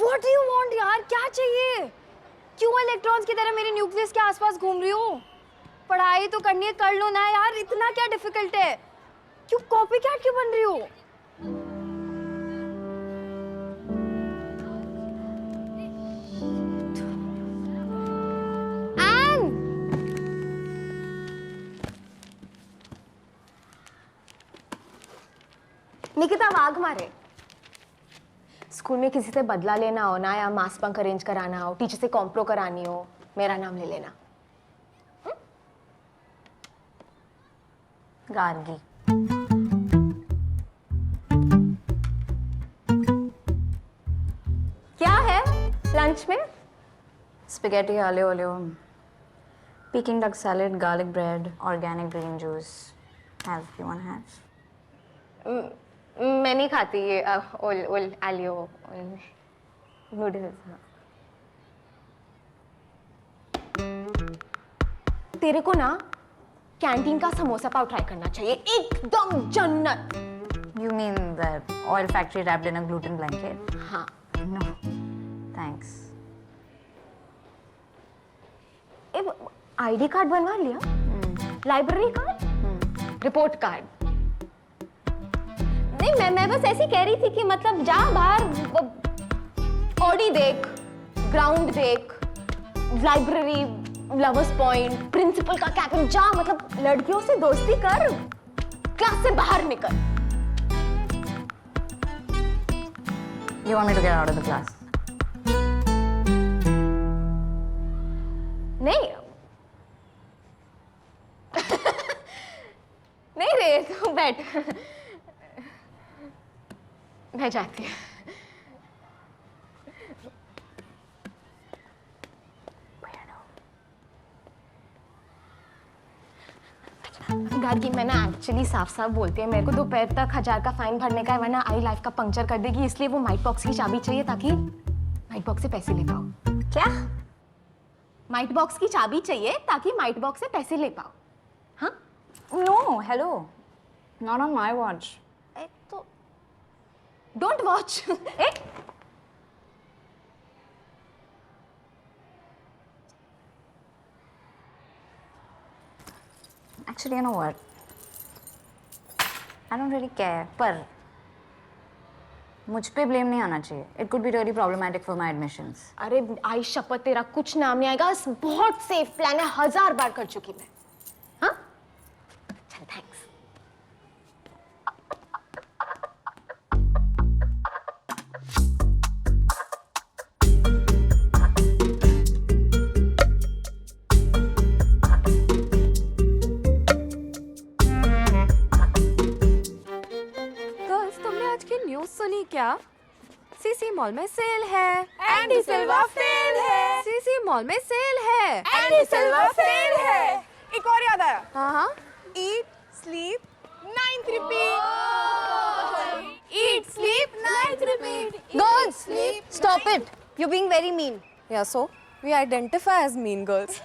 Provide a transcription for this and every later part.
What do you want यार? क्या चाहिए? क्यों इलेक्ट्रॉन्स की तरह मेरे न्यूक्लियस के आसपास घूम रही हो? पढ़ाई तो करनी है, कर लो ना यार, इतना क्या डिफिकल्ट है? क्यों कॉपी कैट क्यों बन रही हो? निकिता वाघमारे, स्कूल में किसी से बदला लेना हो ना या मास बंक अरेंज कराना हो, टीचर से कॉम्प्रो करानी हो, मेरा नाम ले लेना। गार्गी। क्या है लंच में? Spaghetti aglio olio, Peking duck salad, garlic bread, organic green juice. Have you want to have? मैं नहीं खाती ये ओल आलियो नूडल्स। तेरे को ना कैंटीन का समोसा पाव ट्राई करना चाहिए, एकदम जन्नत। You mean the oil factory wrapped in a gluten blanket? हाँ। No, thanks. आईडी कार्ड बनवा लिया? Library card? Report card? नहीं, मैं बस ऐसी कह रही थी कि मतलब जा बाहर ऑडी देख, ग्राउंड देख, लाइब्रेरी, लवर्स पॉइंट, प्रिंसिपल का कैबिन, जा मतलब लड़कियों से दोस्ती कर, क्लास से बाहर निकल। You want me to get out of the class? नहीं नहीं रे, तू बैठ, मैं जाती हूँ। गार्गी, मैं ना एक्चुअली साफ साफ बोलती है, मेरे को दोपहर तक 1000 का फाइन भरने का है, वरना आई लाइफ का पंक्चर कर देगी, इसलिए वो माइट बॉक्स की चाबी चाहिए ताकि माइट बॉक्स से पैसे ले पाओ। क्या? माइट बॉक्स की चाबी चाहिए ताकि माइट बॉक्स से पैसे ले पाओ। हाँ? No, hello. Not on my watch. तो don't watch. Actually, you know what? I don't really care. पर मुझ पे ब्लेम नहीं आना चाहिए. It could be really problematic for my admissions. अरे आई शपथ, तेरा कुछ नाम नहीं आएगा, बहुत सेफ प्लान है, 1000 बार कर चुकी मैं। हाँ? चल, थैंक्स। सुनी क्या? सीसी मॉल में सेल है, एंडी सिल्वा फेल है। सीसी मॉल में सेल है, एंडी सिल्वा फेल है। एक और याद आया। हाँ, eat sleep 9th repeat। Eat sleep 9th repeat। Girls, stop it. You're being very mean. Yeah, so we identify as mean girls.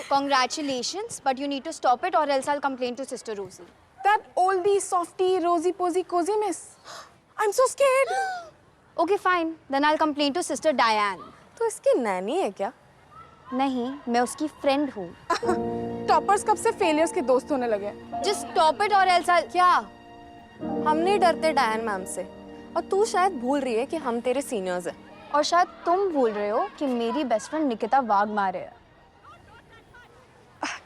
Congratulations, but you need to stop it or else I'll complain to Sister Rosie. That oldie softie rosy posy cozy miss. I'm so scared. Okay, fine. Then I'll complain to Sister Diane. तो इसकी नैनी है क्या? नहीं, मैं उसकी friend हूँ। Toppers कब से फेलियर्स के दोस्त होने लगे? Just stop it or else I'll... क्या? हम नहीं डरते डायन मैम से, और तू शायद भूल रही है कि हम तेरे सीनियर्स हैं। और शायद तुम भूल रहे हो कि मेरी बेस्ट फ्रेंड निकिता वाघमारे है।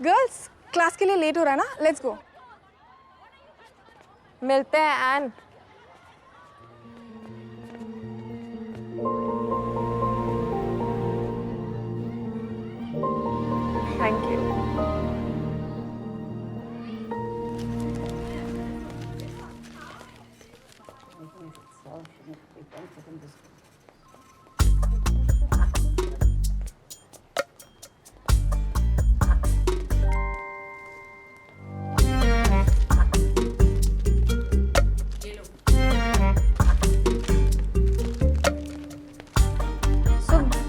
गर्ल्स, क्लास के लिए लेट हो रहा है ना? Let's go. मिलते हैं एन। Thank you.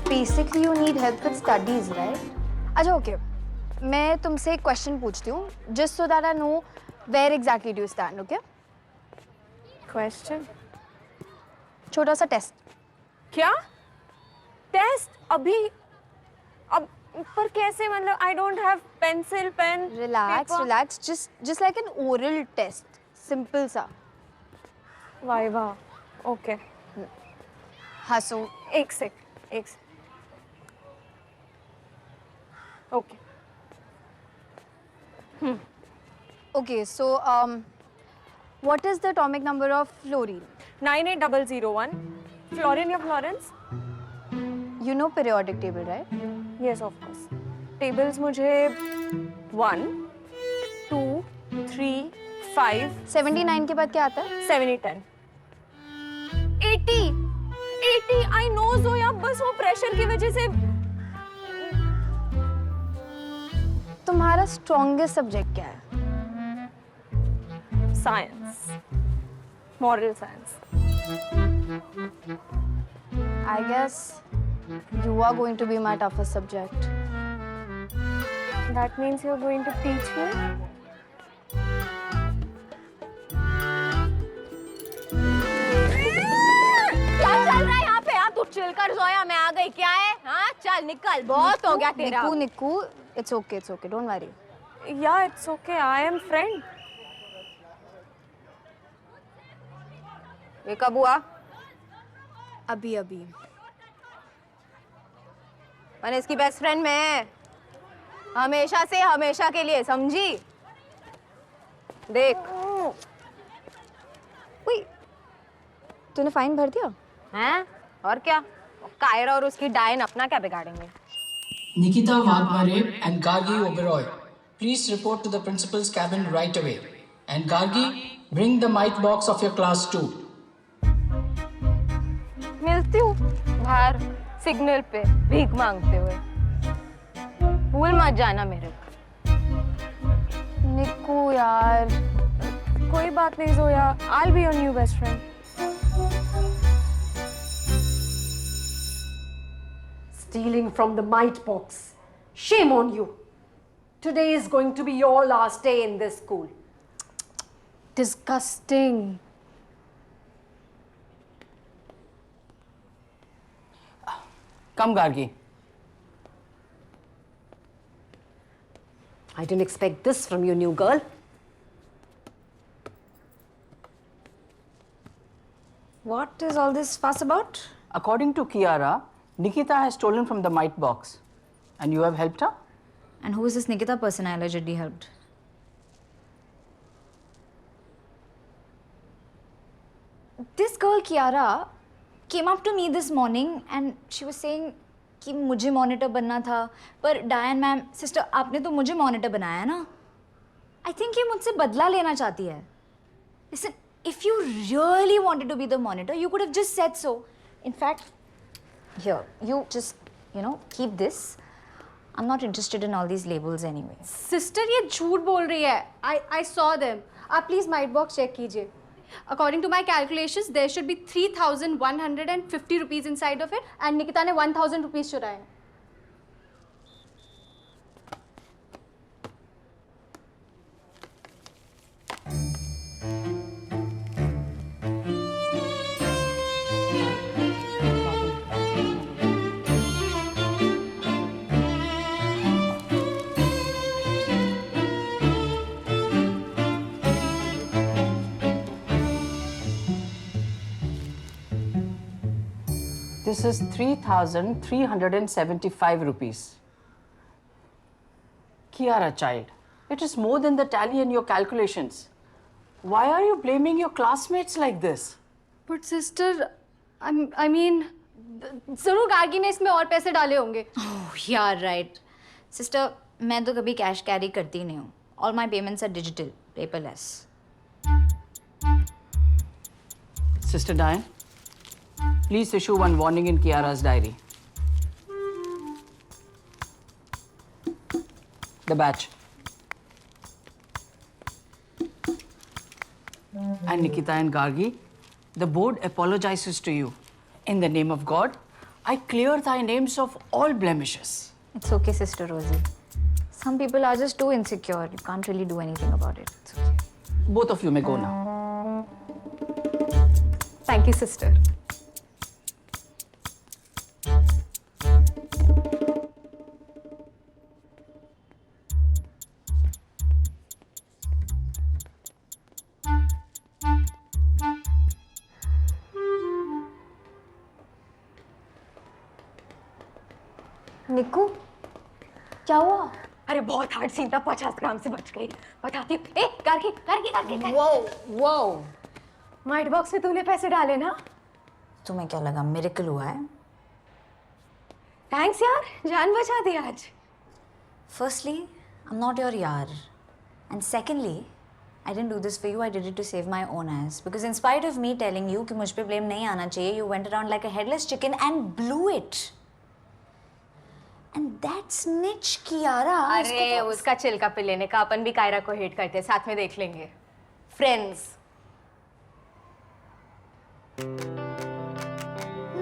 Basically, you need help with studies, right? अच्छा, okay. मैं तुमसे एक क्वेश्चन पूछती हूँ, just so that I know where exactly do you stand, okay? Question? छोटा सा टेस्ट. क्या? टेस्ट? अभी? अब पर कैसे? मतलब I don't have pencil, pen, Relax, paper. relax. Just like an oral test. Simple सा. वाइवा. ओके. हंसो. एक सेक. Okay. Okay, so what is the atomic number of fluorine? 98001. Fluorine या Florence? You know periodic table, right? Yes, of course. Tables मुझे 1, 2, 3, 5, 79 के बाद क्या आता है? 70, 10. 80. I know Zoya, बस वो प्रेशर की वजह से. तुम्हारा strongest subject क्या है? Science. Moral science. I guess you are going to be my toughest subject. That means you're going to teach me? क्या चल रहा है यहाँ पे? आप तू चिल कर जोया, मैं आ गई. क्या है? हाँ चल निकल, बहुत हो गया तेरा. Niku, it's okay, don't worry. Yeah, it's okay. I am friend. ये कब हुआ? अभी. मैंने इसकी बेस्ट फ्रेंड में है, हमेशा से हमेशा के लिए, समझी? देख. Wait, तूने फाइन भर दिया? हैं? और क्या? कायरा और उसकी डायन अपना क्या बिगाड़ेंगे? Nikita Vadmare and Gargi Oberoi, please report to the principal's cabin right away. And Gargi, bring the mite box of your class too. मिलती हूँ बाहर सिग्नल पे भीख मांगते हुए. भूल मत जाना मेरे को. निकू यार. कोई बात नहीं Zoya. I'll be your new best friend. Stealing from the mite box. Shame on you. Today is going to be your last day in this school. Disgusting. Come, Gargi. I didn't expect this from you, new girl. What is all this fuss about? According to Kiara, Nikita has stolen from the mite box. And you have helped her? And who is this Nikita person I allegedly helped? This girl Kiara came up to me this morning and she was saying कि मुझे monitor बनना था, पर डायन ma'am, sister आपने तो मुझे monitor बनाया ना. I think ये मुझसे बदला लेना चाहती है. Listen, if you really wanted to be the monitor, you could have just said so. In fact, here, you just, keep this. I'm not interested in all these labels anyway. Sister ये झूठ बोल रही है. I saw them. आप please might box check कीजिए. According to my calculations, there should be 3,150 rupees inside of it, and Nikita ने 1,000 rupees चुराए. This is 3,375 rupees. Kiara, child, it is more than the tally in your calculations. Why are you blaming your classmates like this? But sister, I mean, जरूर गार्गी ने इसमें और पैसे डाले होंगे. Oh, yeah, right. Sister, मैं तो कभी कैश कैरी करती नहीं हूँ. All my payments are digital, paperless. Sister Diane, please issue one warning in Kiara's diary. The batch. And Nikita and Gargi, the board apologizes to you. In the name of God, I clear thy names of all blemishes. It's okay, Sister Rosie. Some people are just too insecure. You can't really do anything about it. It's okay. Both of you may go now. Thank you, sister. निक्कू क्या हुआ? अरे बहुत hard scene था, 50 ग्राम से बच गई। बताती हूँ। ए करके वो माइट बॉक्स में तूने पैसे डाले ना? तुम्हें क्या लगा मिरेकल हुआ है? थैंक्स यार, जान बचा दी आज। Firstly, I'm not your yaar. And secondly, I didn't do this for you, I did it to save my own ass. Because in spite of me telling you कि मुझ पे blame नहीं आना चाहिए, you went around like a headless chicken and blew it. And that snitch Kiara. अरे उसका चिल्का पे लेने का, अपन भी कायरा को हेट करते हैं, साथ में देख लेंगे। Friends.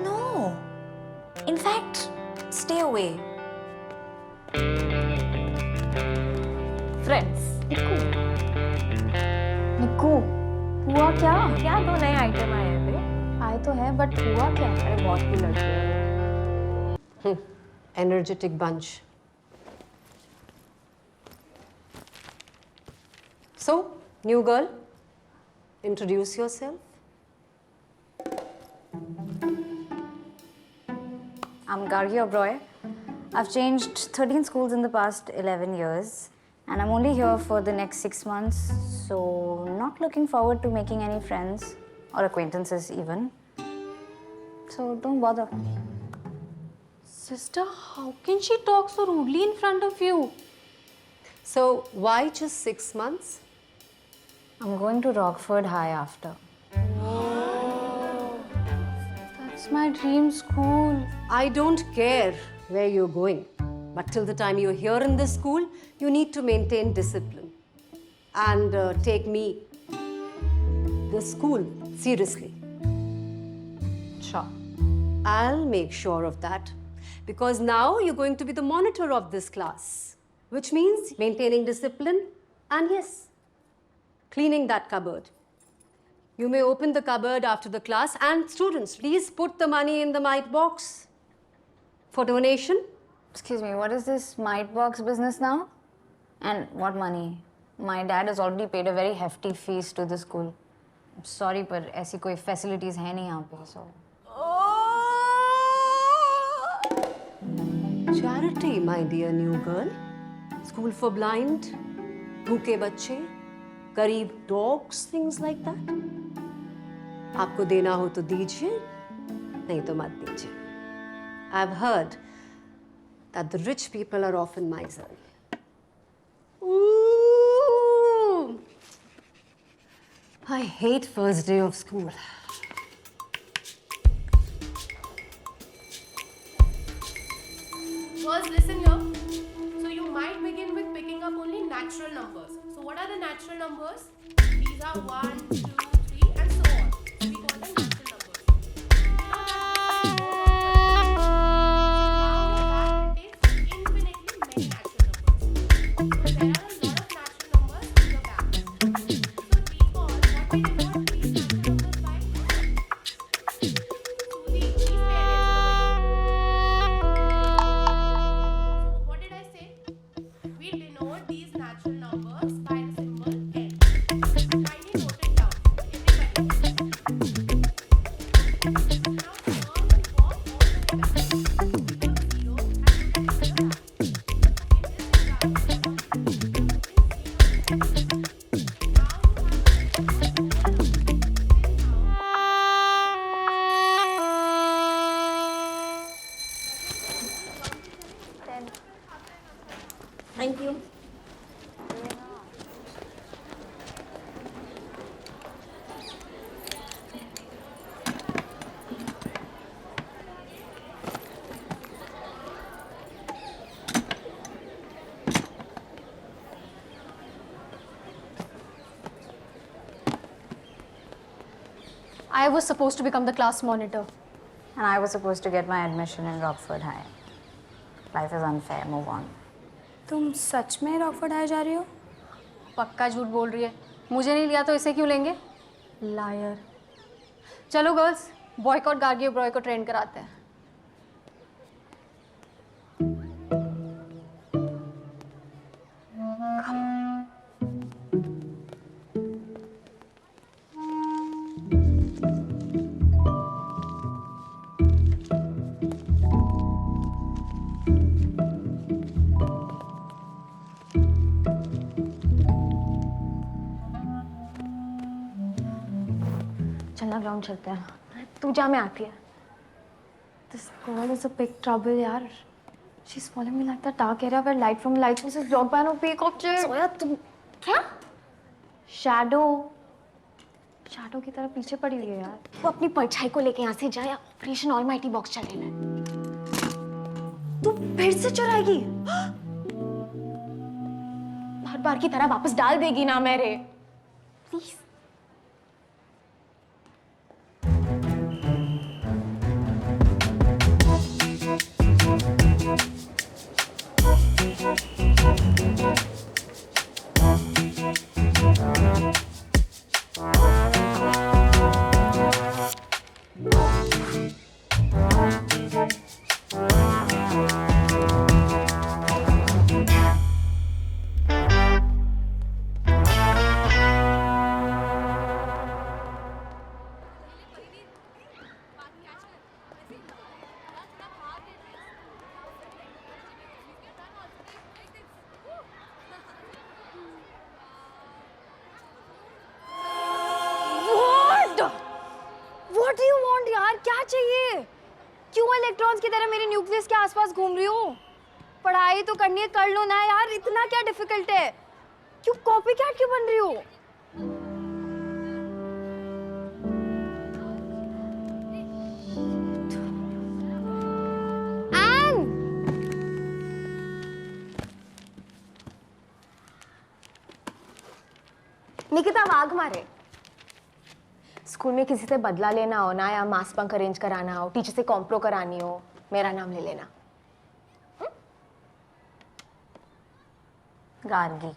No. In fact, stay away. Friends. निक्कू हुआ क्या? क्या 2 नए आइटम आए हैं बे? आए तो है बट हुआ क्या? अरे बहुत cool लड़की है। Energetic bunch. So, new girl, introduce yourself. I'm Gargi Oberoi. I've changed 13 schools in the past 11 years. And I'm only here for the next 6 months. So, not looking forward to making any friends or acquaintances even. So, don't bother. Sister, how can she talk so rudely in front of you? So, why just 6 months? I'm going to Rockford High after. That's my dream school. I don't care where you're going, but till the time you're here in this school, you need to maintain discipline and take me, the school, seriously. Sure. I'll make sure of that because now you're going to be the monitor of this class, which means maintaining discipline and yes, cleaning that cupboard. You may open the cupboard after the class and students, please put the money in the mite box for donation. Excuse me, what is this mite box business now? And what money? My dad has already paid a very hefty fees to the school. I'm sorry, पर ऐसी कोई facilities है नहीं यहाँ पे, so. Charity, my dear new girl. School for blind, भूखे बच्चे, गरीब dogs, things like that. आपको देना हो तो दीजिए, नहीं तो मत दीजिए. I've heard that the rich people are often miserly. Ooh. I hate first day of school. First, listen here. So you might begin with picking up only natural numbers. So what are the natural numbers? These are 1, 2, 3 and so on. So we call them natural numbers. Now that contains infinitely many natural numbers. So there are a lot of natural numbers in your bag. So recall what we denote these natural numbers by. Suzy, please pay attention over here. What did I say? We denote these natural numbers by the symbol n. Kindly note it down, everybody. Now turn the ball all the way back. Pick up 0 and put it in the bag. In this example, Thank you. I was supposed to become the class monitor. And I was supposed to get my admission in Rockford High. Life is unfair, move on. तुम सच में Rockford high जा रही हो? पक्का झूठ बोल रही है। मुझे नहीं लिया तो इसे क्यों लेंगे? लायर। चलो गर्ल्स, बॉयकॉट गार्गी ओबरॉय को ट्रेन कराते हैं। चलते हैं. तू जा, मैं आती है. This girl is a big trouble, यार. She's following me like that dark area where light from light source is blocked by no peak object. सोया तुम क्या? Shadow की तरह पीछे पड़ी हुई है यार. वो अपनी परछाई को लेके यहाँ से जाए. ऑपरेशन ऑलमाइटी बॉक्स चलेगा. तू फिर से चुराएगी? हर बार की तरह वापस डाल देगी ना मेरे. Please. What do you want यार? क्या चाहिए? क्यों इलेक्ट्रॉन्स की तरह मेरे न्यूक्लियस के आसपास घूम रही हो? पढ़ाई तो करनी है, कर लो ना यार. इतना क्या डिफिकल्ट है? क्यों कॉपी कैट क्यों बन रही हो? निकिता वाघ मारे. स्कूल में किसी से बदला लेना हो ना, या मास बंक अरेंज कराना हो, टीचर से कॉम्प्रो करानी हो, मेरा नाम ले लेना. गार्गी.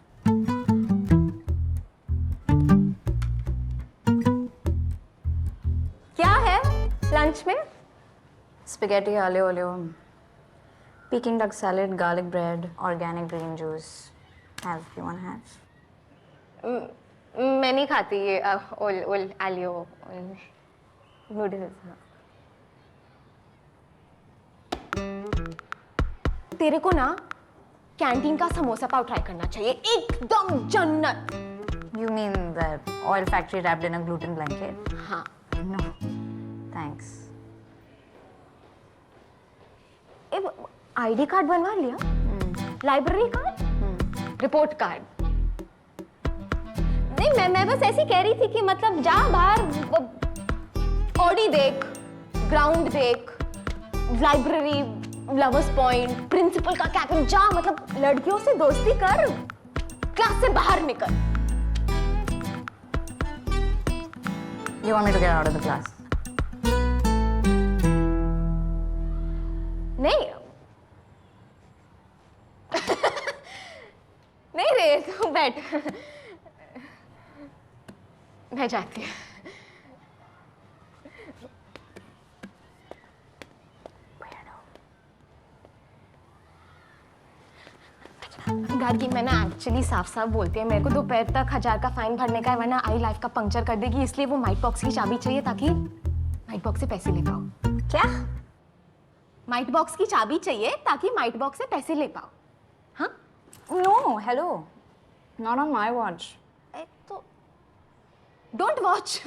क्या है लंच में? Spaghetti aglio olio, Peking duck salad, garlic bread, organic green juice. Have you want to have? मैं नहीं खाती ये ओल आलियो नूडल्स. तेरे को ना कैंटीन का समोसा पाव ट्राई करना चाहिए. एकदम जन्नत. You mean the oil factory wrapped in a gluten blanket? हाँ. No, thanks. आईडी कार्ड बनवा लिया? Library card? Report card? नहीं, मैं बस ऐसी कह रही थी कि मतलब जा बाहर ऑडी देख, ग्राउंड देख, लाइब्रेरी, लवर्स पॉइंट, प्रिंसिपल का कैबिन. जा, मतलब लड़कियों से दोस्ती कर, क्लास से बाहर निकल. You want me to get out of the class? नहीं. नहीं रे, तू बैठ. मैं जाती हूँ. गार्गी, मैं ना एक्चुअली साफ साफ बोलती है, मेरे को दोपहर तक 1000 का फाइन भरने का है, वरना आई लाइफ का पंक्चर कर देगी. इसलिए वो माइट बॉक्स की चाबी चाहिए ताकि माइट बॉक्स से पैसे ले पाओ. क्या? माइट बॉक्स की चाबी चाहिए ताकि माइट बॉक्स से पैसे ले पाओ. हाँ? No, hello. Not on my watch. तो don't watch.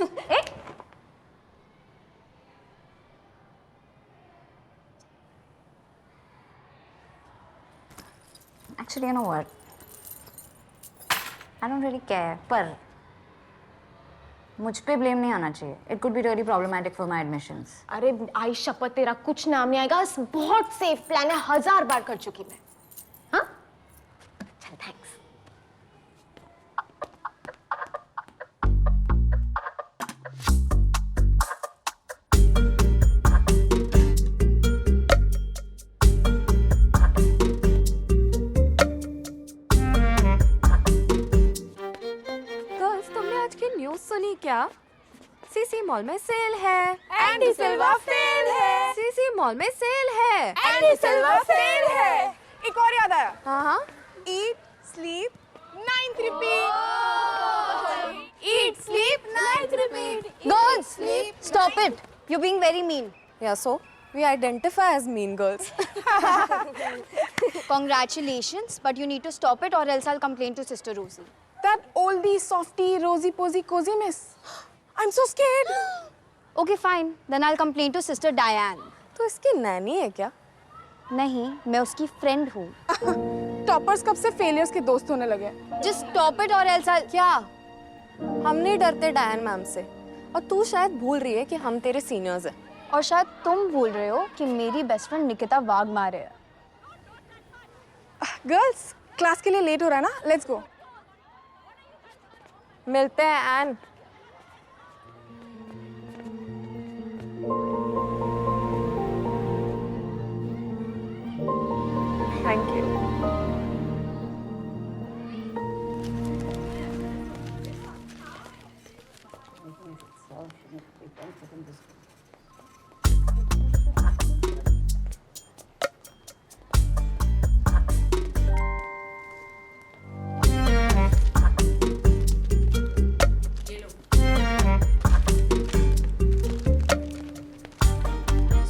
Actually, you know what? I don't really care. पर मुझ पे ब्लेम नहीं आना चाहिए. It could be really problematic for my admissions. अरे आई शपथ, तेरा कुछ नाम नहीं आएगा. बहुत सेफ प्लान है, 1000 बार कर चुकी मैं. हाँ? चल, थैंक्स. सुनी क्या? सीसी मॉल में सेल है. एंडी सिल्वा फेल है. सीसी मॉल में सेल है. एंडी सिल्वा फेल है. एक और याद आया. हाँ. Eat, sleep, 9th repeat. Eat, sleep, 9th repeat. Girls, stop it. You're being very mean. Yeah, so we identify as mean girls. Congratulations, but you need to stop it or else I'll complain to Sister Rosie. That oldie, softy, rosy posy, cozy miss. I'm so scared. Okay, fine. Then I'll complain to Sister Diane. तो इसकी नैनी है क्या? नहीं, मैं उसकी friend हूँ. Toppers कब से फेलियर्स के दोस्त होने लगे? Just stop it or else I'll... क्या? हम नहीं डरते डायन मैम से, और तू शायद भूल रही है कि हम तेरे सीनियर्स हैं. और शायद तुम भूल रहे हो कि मेरी बेस्ट फ्रेंड निकिता वाघमारे है. गर्ल्स, क्लास के लिए लेट हो रहा है ना? Let's go. मिलते हैं एन. Thank you.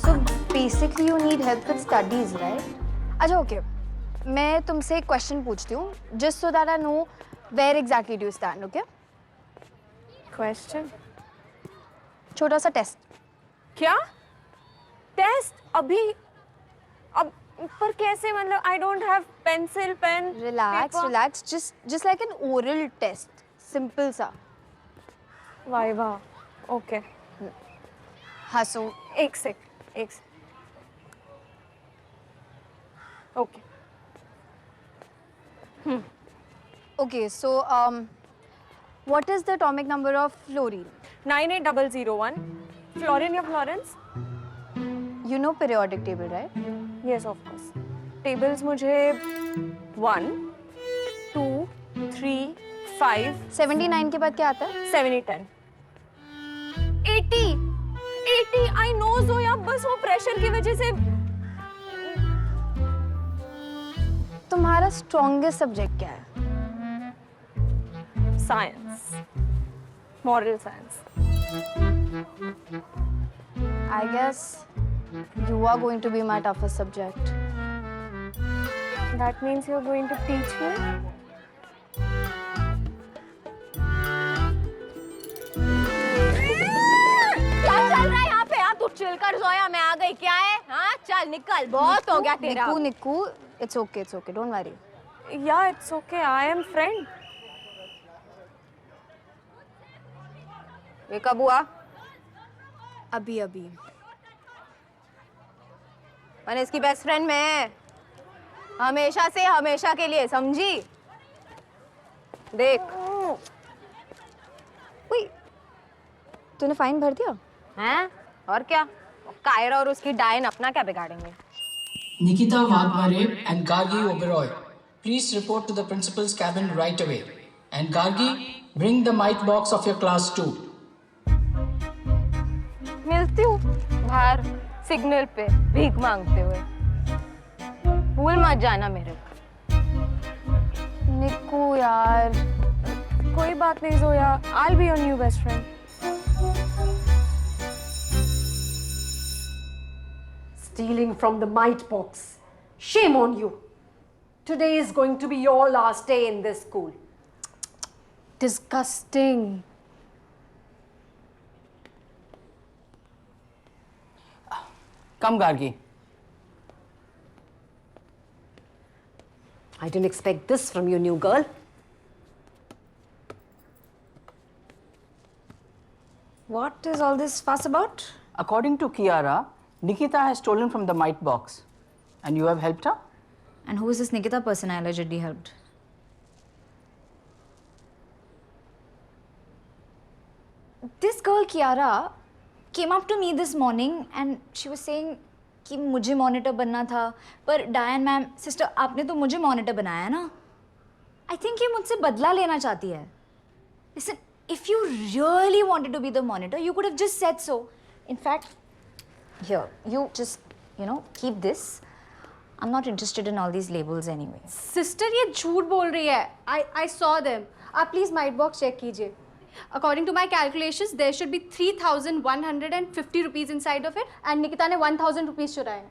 So basically you need help with studies, right? अच्छा okay. मैं तुमसे एक क्वेश्चन पूछती हूँ, just so that I know where exactly do you stand, okay? Question? छोटा सा टेस्ट. क्या? टेस्ट? अभी? अब पर कैसे? मतलब I don't have pencil, pen, Relax, paper. relax. Just like an oral test. Simple सा. वाइवा. ओके. हंसो. एक सेक. Okay. Okay, so what is the atomic number of fluorine? 98001. Florine या Florence? You know periodic table, right? Yes, of course. Tables मुझे 1, 2, 3, 5, 79 के बाद क्या आता है? 70, 10. 80. I know Zoya, बस वो प्रेशर की वजह से. तुम्हारा strongest subject क्या है? Science. Moral science. I guess you are going to be my toughest subject. That means you're going to teach me? क्या चल रहा है यहाँ पे? आप तू चिल कर जोया, मैं आ गई. क्या है? हाँ चल निकल, बहुत हो गया तेरा. Niku, it's okay, don't worry. Yeah, it's okay. I am friend. ये कब हुआ? अभी. मैंने इसकी बेस्ट फ्रेंड में है, हमेशा से हमेशा के लिए, समझी? देख. Wait, तूने फाइन भर दिया? हैं? और क्या? कायरा और उसकी डायन अपना क्या बिगाड़ेंगे? Nikita Vadmare and Gargi Oberoi, please report to the principal's cabin right away. And Gargi, bring the mite box of your class too. मिलती हूँ बाहर सिग्नल पे भीख मांगते हुए. भूल मत जाना मेरे को. निकू यार. कोई बात नहीं Zoya. I'll be your new best friend. Stealing from the mite box. Shame on you. Today is going to be your last day in this school. Disgusting. Come, Gargi. I didn't expect this from you, new girl. What is all this fuss about? According to Kiara, Nikita has stolen from the mite box. And you have helped her? And who is this Nikita person I allegedly helped? This girl Kiara came up to me this morning and she was saying कि मुझे monitor बनना था, पर डायन ma'am, sister आपने तो मुझे monitor बनाया ना. I think ये मुझसे बदला लेना चाहती है. Listen, if you really wanted to be the monitor, you could have just said so. In fact, here, you just, keep this. I'm not interested in all these labels anyway. Sister, ये झूठ बोल रही है. I saw them. आप please might box check कीजिए. According to my calculations, there should be 3,150 rupees inside of it, and Nikita ने 1,000 rupees चुराए.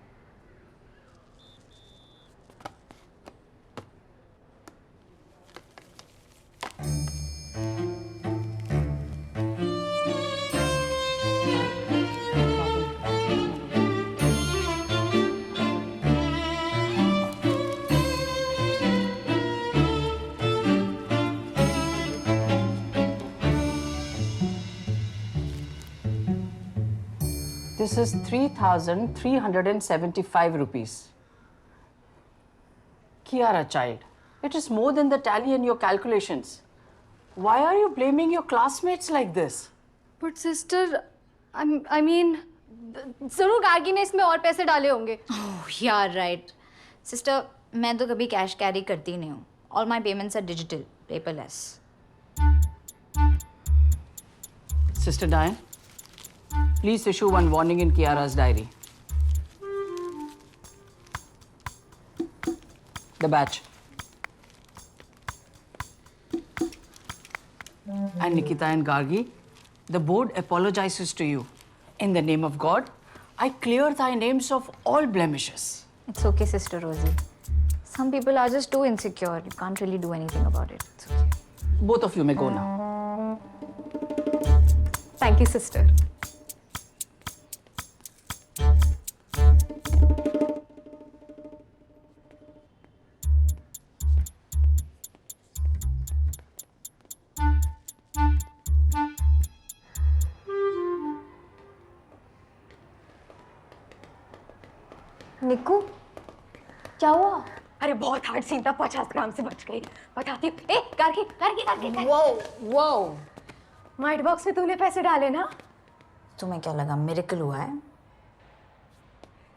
This is 3,375 rupees. Kiara, child, it is more than the tally in your calculations. Why are you blaming your classmates like this? But sister, I mean, जरूर गार्गी ने इसमें और पैसे डाले होंगे. Oh, yeah, right. Sister, मैं तो कभी कैश कैरी करती नहीं हूँ. All my payments are digital, paperless. Sister Diane, please issue one warning in Kiara's diary. The batch. And Nikita and Gargi, the board apologizes to you. In the name of God, I clear thy names of all blemishes. It's okay, Sister Rosie. Some people are just too insecure. You can't really do anything about it. It's okay. Both of you may go now. Thank you, sister. निक्कू, क्या हुआ? अरे बहुत hard scene था, 50 ग्राम से बच गई. बताती हूँ. ए, गार्गी. वो माइट बॉक्स में तूने पैसे डाले ना? तुम्हें क्या लगा मिरेकल हुआ है?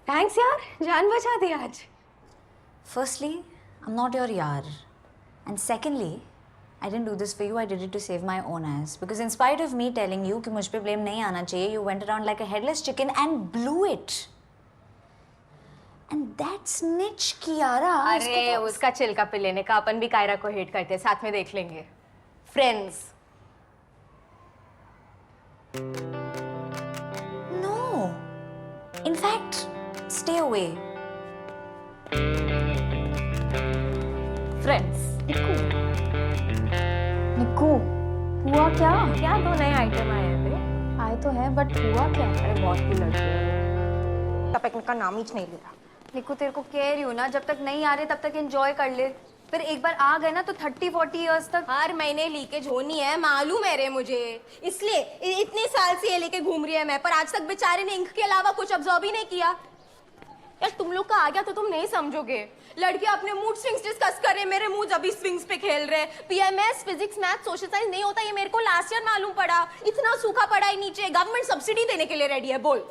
थैंक्स यार, जान बचा दी आज. Firstly, I'm not your yar. And secondly, I didn't do this for you. I did it to save my own ass. Because in spite of me telling you कि मुझ पे blame नहीं आना चाहिए, you went around like a headless chicken and blew it. And that snitch Kiara. अरे उसका चिल्का पे लेने का, अपन भी कायरा को हेट करते हैं, साथ में देख लेंगे. Friends. No. In fact, stay away. Friends. निक्कू, हुआ क्या? क्या 2 नए आइटम आए हैं बे? आए तो है, बट हुआ क्या? अरे बहुत ही लड़की है. तब तक इनका नाम ही नहीं लिया. निक्कू, तेरे को कह रही हूँ ना, जब तक नहीं आ रहे तब तक एंजॉय कर ले. फिर एक बार आ गए ना तो 30-40 इयर्स तक हर महीने लीकेज होनी है, मालूम है रे मुझे. इसलिए इतने साल से ये लेके घूम रही है मैं, पर आज तक बेचारे ने इंक के अलावा कुछ ऑब्जर्व ही नहीं किया. यार तुम लोग का आ गया तो तुम नहीं समझोगे. लड़के अपने मूड स्विंग्स डिस्कस कर रहे, मेरे मूड अभी स्विंग्स पे खेल रहे. PMS, physics, math, social science नहीं होता, ये मेरे को लास्ट ईयर मालूम पड़ा. इतना सूखा पड़ा है नीचे, गवर्नमेंट सब्सिडी देने के लिए रेडी है. बोल.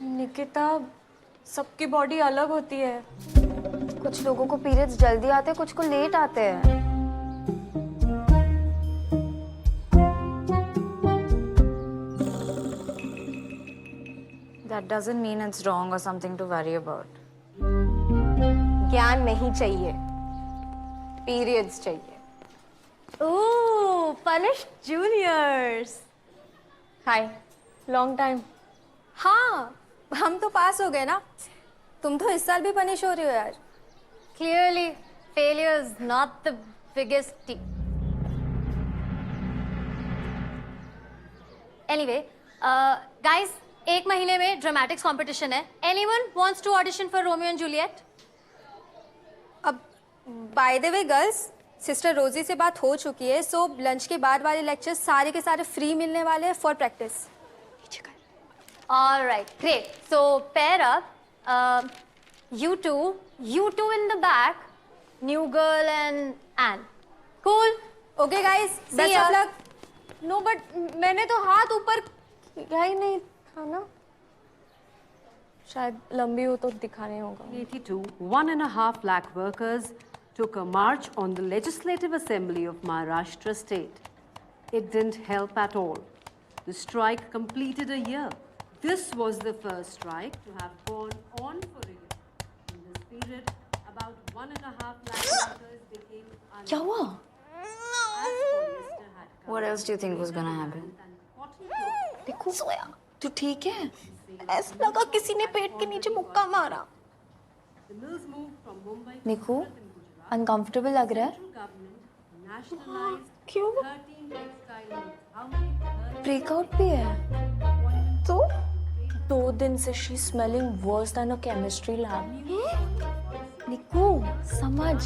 निकिता, सबकी बॉडी अलग होती है. कुछ लोगों को पीरियड्स जल्दी आते हैं, कुछ को लेट आते हैं. That doesn't mean it's wrong or something to worry about. ज्ञान नहीं चाहिए, पीरियड्स चाहिए. ओह, पनिश जूनियर्स. हाय, लॉन्ग टाइम. हाँ, हम तो पास हो गए ना. तुम तो इस साल भी पनिश हो रही हो यार. Clearly, failure is not the biggest thing. Anyway, guys, 1 महीने में ड्रामेटिक्स कंपटीशन है. Anyone wants to audition for Romeo and Juliet? अब by the way girls, sister रोजी से बात हो चुकी है, सो लंच के बाद वाले लेक्चर्स सारे के सारे फ्री मिलने वाले हैं for practice. All right, great. So pair up. You two in the back. New girl and Anne. Cool. Okay, guys. Best of luck. No, but मैंने तो हाथ ऊपर किया ही नहीं था ना. शायद लंबी हो तो दिखाने होगा. 82, 1.5 lakh workers took a march on the Legislative Assembly of Maharashtra state. It didn't help at all. The strike completed a year. This was the first strike to have gone on for a year. In this period, about 1.5 lakh workers became unemployed. क्या हुआ? As polyester had come What else do you think was gonna happen? and cotton cloth. देखो सोया, तू ठीक है? ऐसा लगा किसी ने पेट के नीचे मुक्का मारा. The mills moved from Mumbai to Niku, Surat in Gujarat. Uncomfortable लग रहा है. Central government nationalized क्यों? 13 textile mills. How many? 13 breakout भी है. तो 2 दिन से she smelling worse than a chemistry lab. Niku, समझ.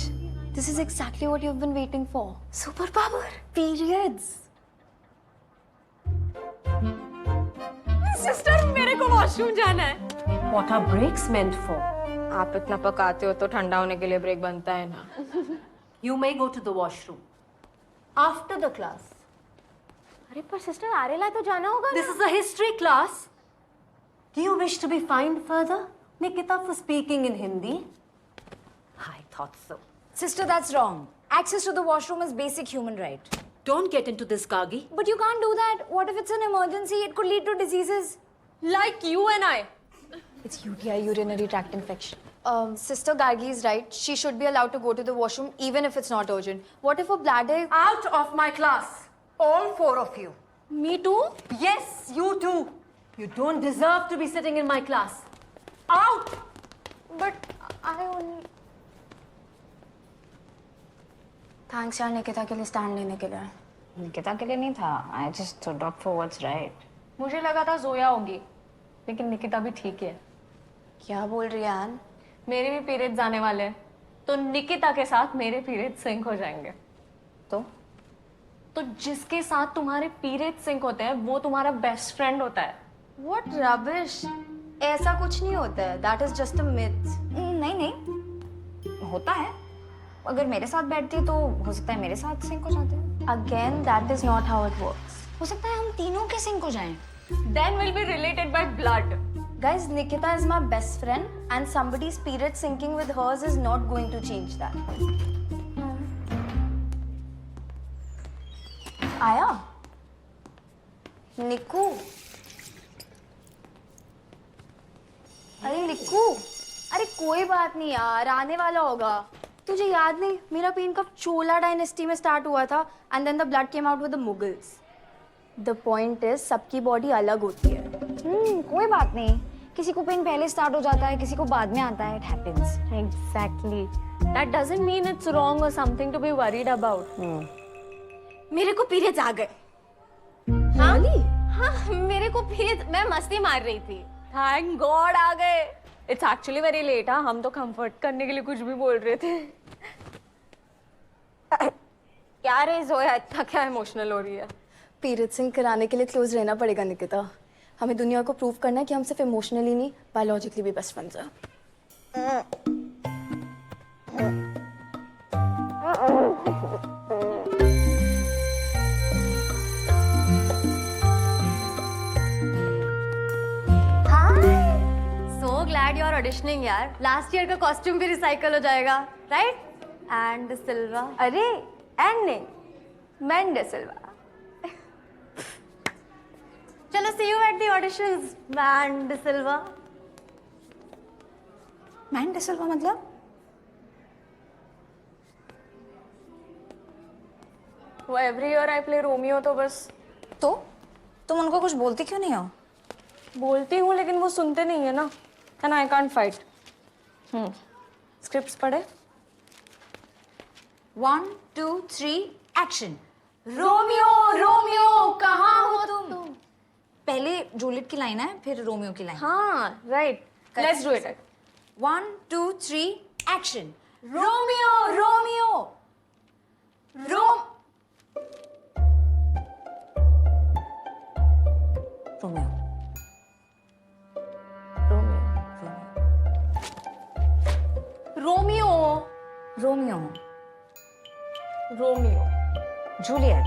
This is exactly what you have been waiting for. Super power, periods. Sister मेरे को वॉशरूम जाना है. What are breaks meant for? आप इतना पकाते हो तो ठंडा होने के लिए ब्रेक बनता है ना. You may go to the washroom after the class. अरे पर सिस्टर आरेला तो जाना होगा This is a history class. Do you wish to be fined further, Nikita, for speaking in Hindi? I thought so. Sister, that's wrong. Access to the washroom is basic human right. Don't get into this, Gargi. But you can't do that. What if it's an emergency? It could lead to diseases. Like you and I. It's UTI, urinary tract infection. Sister Gargi is right. She should be allowed to go to the washroom even if it's not urgent. What if a bladder... Out of my class. All four of you. Me too. Yes, you too. You don't deserve to be sitting in my class. Out! But I only... Thanks यार निकिता के लिए stand लेने के लिए. निकिता के लिए नहीं था. I just stood up for what's right. मुझे लगा था जोया होगी, लेकिन निकिता भी ठीक है. क्या बोल रही है आन? मेरे भी पीरियड्स आने वाले हैं, तो निकिता के साथ मेरे पीरियड्स सिंक हो जाएंगे. तो जिसके साथ तुम्हारे पीरियड्स सिंक होते हैं, वो तुम्हारा बेस्ट फ्रेंड होता है. What rubbish! ऐसा कुछ नहीं होता है. That is just a myth. नहीं होता है. अगर मेरे साथ बैठती है तो हो सकता है मेरे साथ सिंक हो जाते हैं. Again, that is not how it works. हो सकता है हम तीनों के सिंक हो जाएं. Then we'll be related by blood. Guys, Nikita is my best friend and somebody's period syncing with hers is not going to change that. आया? निक्कू? अरे निक्कू? अरे कोई बात नहीं यार, आने वाला होगा. तुझे याद नहीं, मेरा पेन कब चोला डायनेस्टी में स्टार्ट हुआ था and then the blood came out with the Mughals. The point is, सबकी बॉडी अलग होती है. कोई बात नहीं. किसी को पेन पहले स्टार्ट हो जाता है, किसी को बाद में आता है. It happens. Exactly. That doesn't mean it's wrong or something to be worried about. मेरे को पीरियड्स आ गए. हाँ, मेरे को पीरियड्स, मैं मस्ती मार रही थी. Thank God आ गए. It's actually very late. हाँ, हम तो कंफर्ट करने के लिए कुछ भी बोल रहे थे. क्या रे जोया, इतना क्या इमोशनल हो रही है? पीरियड सिंक कराने के लिए क्लोज रहना पड़ेगा निकिता. हमें दुनिया को प्रूव करना है कि हम सिर्फ इमोशनली नहीं, बायोलॉजिकली भी बेस्ट फ्रेंड्स हैं. So glad you're auditioning यार. Last year का कॉस्ट्यूम भी रिसाइकल हो जाएगा, right? And Silva. अरे, and नहीं, Mende Silva. चलो, see you at the auditions, Mende Silva. Mende Silva मतलब? वो every year I play Romeo तो बस. तो तुम उनको कुछ बोलती क्यों नहीं हो? बोलती हूँ लेकिन वो सुनते नहीं है ना. And I can't fight. Scripts पढ़े? 1, 2, 3, एक्शन. रोमियो, रोमियो, कहाँ हो तुम? पहले जूलियट की लाइन है, फिर रोमियो की लाइन. हाँ, right. Let's do it. 1, 2, 3, action. Romeo, Romeo, Romeo. Romeo. Romeo. Romeo. Juliet.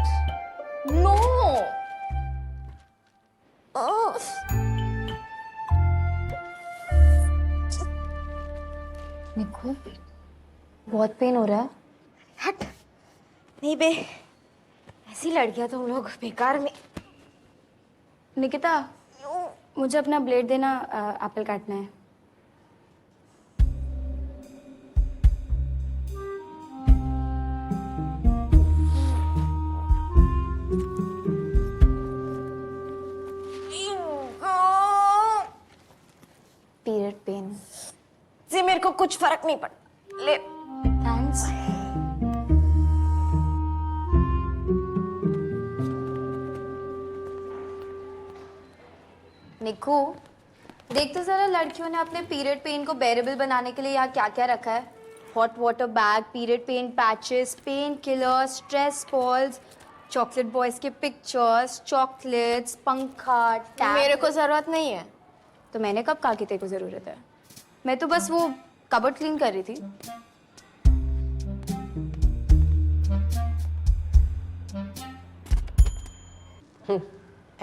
No. Nikku, बहुत पेन हो रहा है. हट. नहीं बे, ऐसी लड़कियां तुम लोग बेकार में. निकिता, मुझे अपना ब्लेड देना, एप्पल काटना है. पीरियड पेन जी, मेरे को कुछ फर्क नहीं पड़ा. ले. थैंक्स. निक्कू, देख तो जरा लड़कियों ने अपने पीरियड पेन को बेरेबल बनाने के लिए यहाँ क्या क्या रखा है. Hot water bag, period pain patches, pain killer, stress balls. Chocolate boys के पिक्चर्स, चॉकलेट्स, पंखा, टैब। मेरे को जरूरत नहीं है। तो मैंने कब कहा कि तेरे को जरूरत है? मैं तो बस वो कबर्ड क्लीन कर रही थी।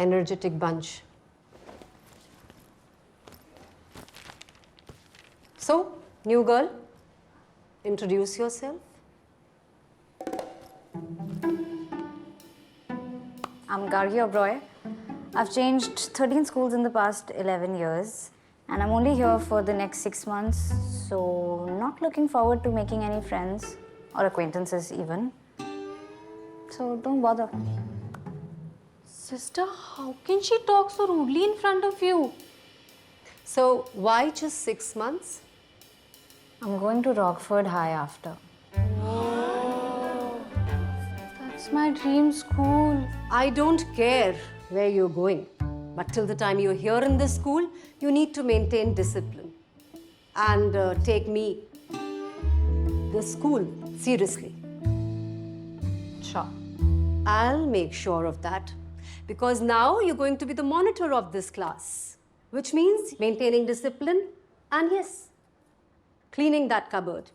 Energetic bunch. So, new girl, introduce yourself. I'm Gargi Oberoi. I've changed 13 schools in the past 11 years, and I'm only here for the next 6 months, so not looking forward to making any friends or acquaintances even. So don't bother. Sister, how can she talk so rudely in front of you? So, why just 6 months? I'm going to Rockford High after. That's my dream school. I don't care where you're going, but till the time you're here in this school, you need to maintain discipline and take me, the school, seriously. Sure. I'll make sure of that, because now you're going to be the monitor of this class, which means maintaining discipline and yes, cleaning that cupboard.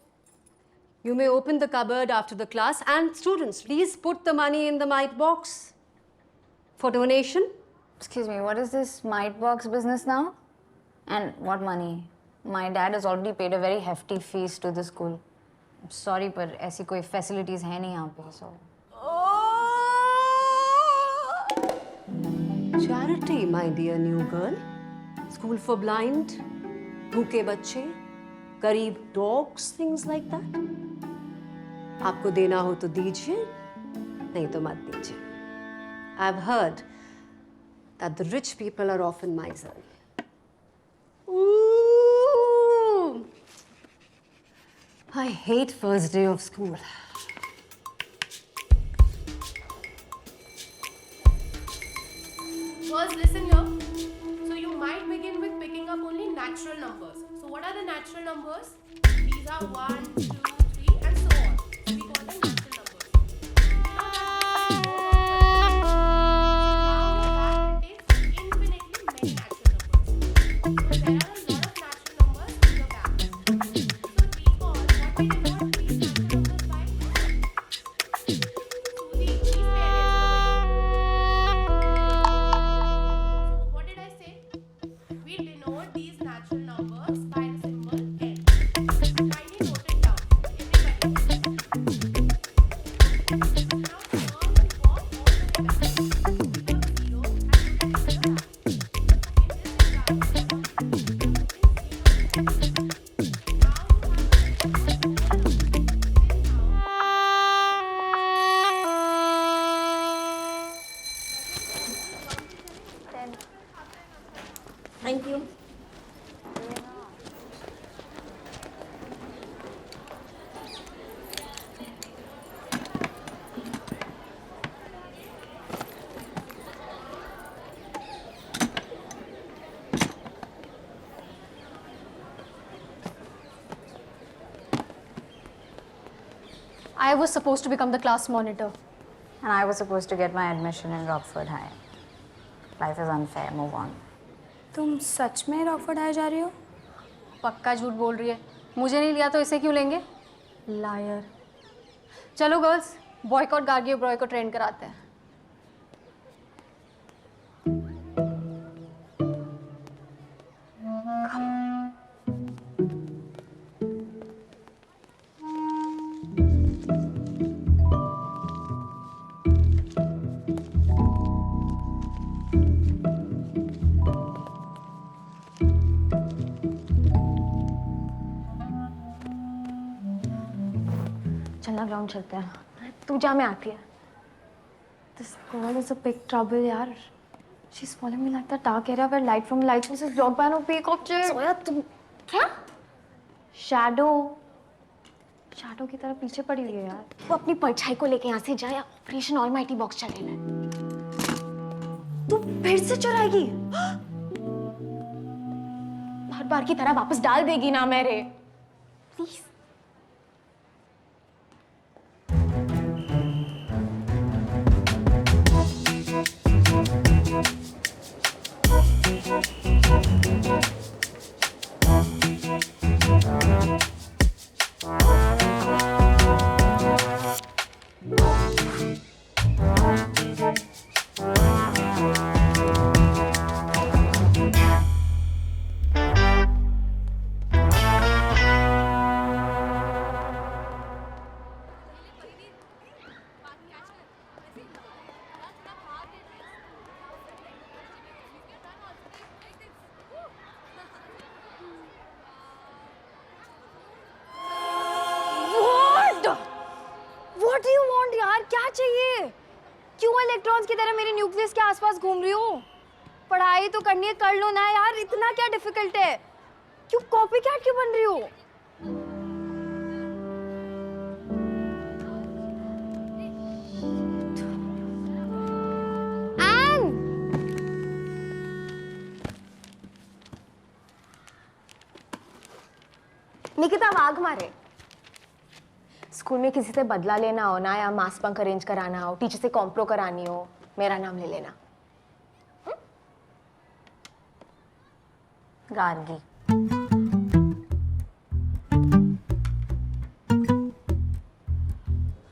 You may open the cupboard after the class, and students, please put the money in the mite box for donation. Excuse me, what is this mite box business now? And what money? My dad has already paid a very hefty fees to the school. I'm sorry, पर ऐसी कोई facilities है नहीं यहाँ पे, so. Charity, my dear new girl. School for blind, भूखे बच्चे, गरीब dogs, things like that. आपको देना हो तो दीजिए, नहीं तो मत दीजिए. I've heard that the rich people are often miserly. Ooh. I hate first day of school. First, listen here. So you might begin with picking up only natural numbers. So what are the natural numbers? These are 1, 2, 3 and so on. So we call them natural numbers. Now that contains infinitely many natural numbers. So there are a lot of natural numbers in the back. So recall what we denote these natural numbers by. Suji, please pay attention. What did I say? We denote these natural numbers by the symbol N. Kindly note it down, everybody. Now turn the box all the way back. Put the 0 and put it in the back. In this example, put in 0 and now Thank you. I was supposed to become the class monitor. And I was supposed to get my admission in Rockford High. Life is unfair, move on. तुम सच में Rockford high जा रही हो? पक्का झूठ बोल रही है. मुझे नहीं लिया तो इसे क्यों लेंगे? लायर. चलो गर्ल्स, बॉयकॉट गार्गी ओबरॉय को ट्रेन कराते हैं. चलना ग्राउंड चलते हैं. तू जा, मैं आती है. This girl is a big trouble, यार. She's following me like the dark area where light from lighthouse is blocked by no peak object. सोया तुम क्या? शैडो की तरह पीछे पड़ी हुई है यार. वो अपनी परछाई को लेके यहाँ से जाए. ऑपरेशन ऑलमाइटी बॉक्स चलेगा. तू फिर से चुराएगी? हर बार की तरह वापस डाल देगी ना मेरे. प्लीज. पास घूम रही हूँ? पढ़ाई तो करनी है, कर लो ना यार, इतना क्या डिफिकल्ट है? क्यों कॉपी कैट क्यों बन रही हो? निकिता वाघमारे, स्कूल में किसी से बदला लेना हो ना, या मास बंक अरेंज कराना हो, टीचर से कॉम्प्रो करानी हो, मेरा नाम ले लेना। गार्गी।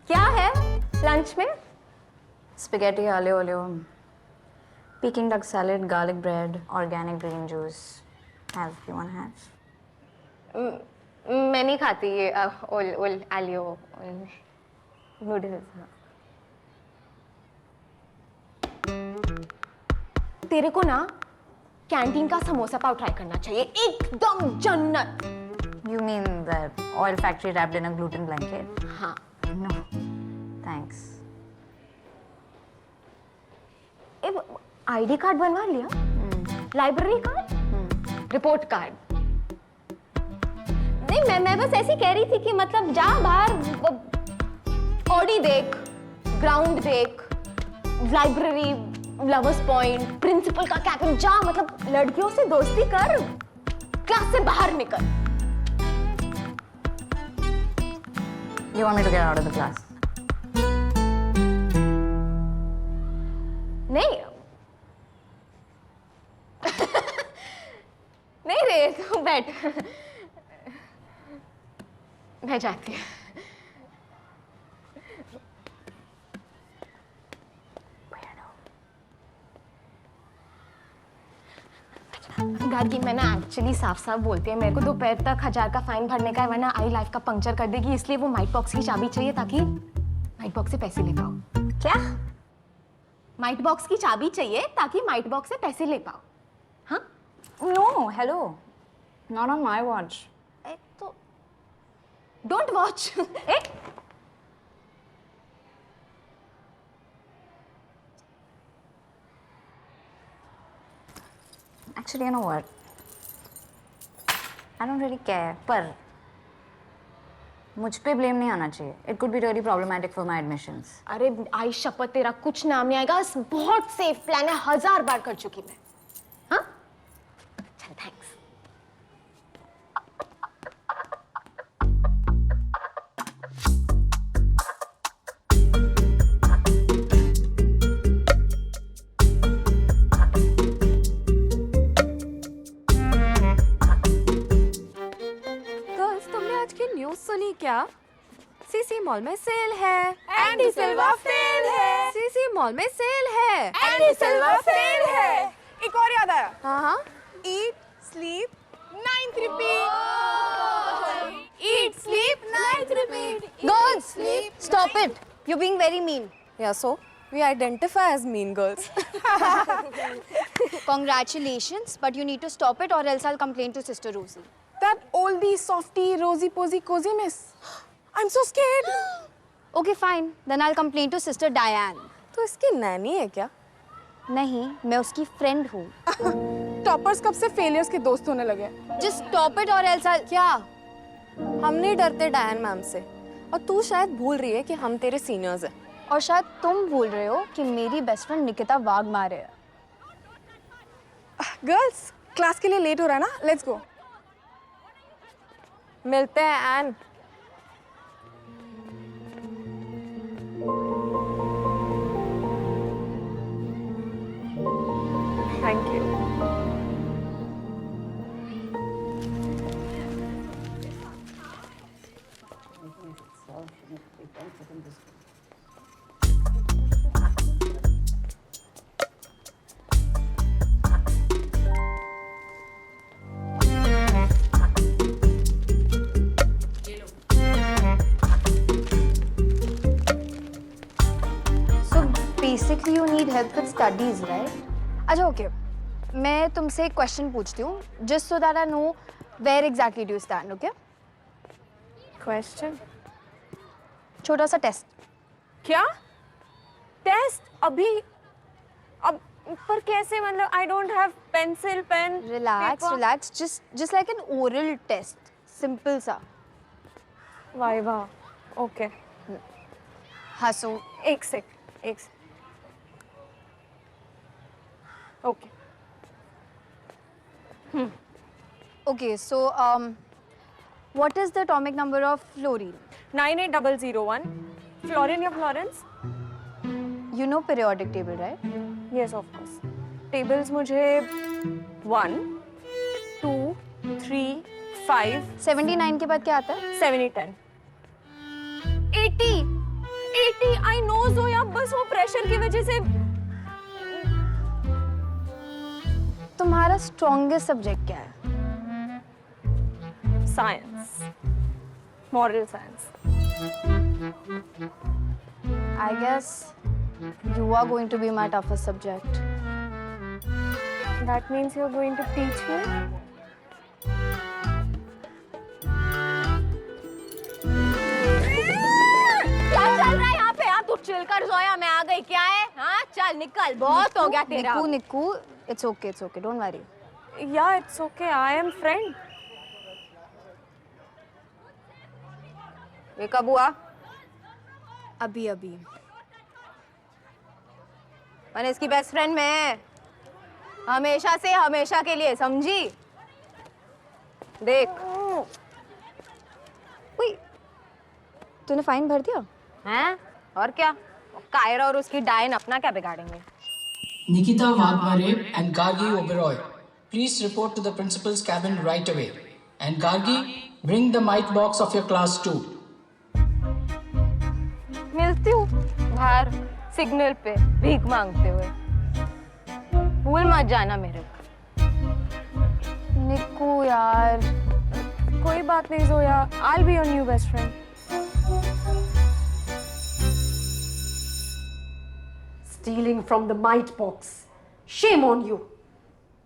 क्या है लंच में? Spaghetti aglio olio, Peking duck salad, garlic bread, organic green juice. Have you want to have? मैं नहीं खाती ये ओल आलियो नूडल्स। तेरे को ना कैंटीन का समोसा पाव ट्राई करना चाहिए, एकदम जन्नत। You mean the oil factory wrapped in a gluten blanket? हाँ। No, thanks. आईडी कार्ड बनवा लिया? Library card? Report card? नहीं, मैं बस ऐसी कह रही थी कि मतलब जा बाहर ऑडी देख, ग्राउंड देख, लाइब्रेरी, लवर्स पॉइंट, प्रिंसिपल का कैबिन, जा मतलब लड़कियों से दोस्ती कर, क्लास से बाहर निकल। You want me to get out of the class? नहीं नहीं रे, तू बैठ, मैं जाती हूँ। गार्गी, मैं ना एक्चुअली साफ साफ बोलती है, मेरे को दोपहर तक 1000 का फाइन भरने का है, वरना आई लाइफ का पंक्चर कर देगी, इसलिए वो माइट बॉक्स की चाबी चाहिए ताकि माइट बॉक्स से पैसे ले पाओ। क्या? माइट बॉक्स की चाबी चाहिए ताकि माइट बॉक्स से पैसे ले पाओ। हाँ? No, hello. Not on my watch. तो don't watch. Actually, you know what? I don't really care. पर मुझ पे ब्लेम नहीं आना चाहिए. It could be really problematic for my admissions. अरे आई शपथ, तेरा कुछ नाम नहीं आएगा, बहुत सेफ प्लान है, 1000 बार कर चुकी मैं। हाँ? चल, थैंक्स। सुनी क्या? सीसी मॉल में सेल है एंड सिल्वर फेल है। सीसी मॉल में सेल है एंड सिल्वर फेल है। एक और याद आया। हाँ, eat sleep 9th repeat। Eat sleep 9th repeat। Girls, stop it. You're being very mean. yeah, so we identify as mean girls। Congratulations, but you need to stop it or else I'll complain to Sister Rosie. That oldie, softie, rosy posy, cozy miss। I'm so scared। Okay, fine. Then I'll complain to Sister Diane. तो इसकी नैनी है क्या? नहीं, मैं उसकी friend हूँ। Toppers कब से फेलियर्स के दोस्त होने लगे? Just stop it or else I'll... क्या? हम नहीं डरते डायन मैम से, और तू शायद भूल रही है कि हम तेरे सीनियर्स हैं। और शायद तुम भूल रहे हो कि मेरी बेस्ट फ्रेंड निकिता वाघमारे है। गर्ल्स, क्लास के लिए लेट हो रहा है ना, लेट्स गो। मिलते हैं एन। Thank you. Basically, you need help with studies, right? अच्छा, okay. मैं तुमसे एक क्वेश्चन पूछती हूँ, just so that I know where exactly do you stand, okay? Question? छोटा सा टेस्ट। क्या? टेस्ट? अभी? अब पर कैसे मतलब I don't have pencil, pen, Relax, paper. relax. Just like an oral test. Simple सा. Viva. Okay. हाँ, so एक sec. Okay. okay, so what is the atomic number of fluorine? 98001. Fluorine या Florence? You know periodic table, right? Yes, of course. Tables मुझे 1, 2, 3, 5, 79 के बाद क्या आता है? 7, 10. 80. I know Zoya. बस वो प्रेशर की वजह से. तुम्हारा strongest subject क्या है? Science. Moral science. I guess you are going to be my toughest subject. That means you're going to teach me? क्या चल रहा है यहाँ पे? आप तू चिल कर जोया, मैं आ गई। क्या है? हाँ चल निकल, बहुत हो गया तेरा। Niku, it's okay, don't worry. Yeah, it's okay. I am friend. ये कब हुआ? अभी मैंने इसकी बेस्ट फ्रेंड में हमेशा से हमेशा के लिए, समझी? देख। Wait, तूने फाइन भर दिया? हैं? और क्या? कायरा और उसकी डायन अपना क्या बिगाड़ेंगे? Nikita Vadmare and Gargi Oberoi, please report to the principal's cabin right away. And Gargi, bring the mite box of your class too. मिलती हूँ बाहर सिग्नल पे भीख मांगते हुए। भूल मत जाना मेरे को। निकू यार, कोई बात नहीं Zoya. I'll be your new best friend. Stealing from the mite box. Shame on you.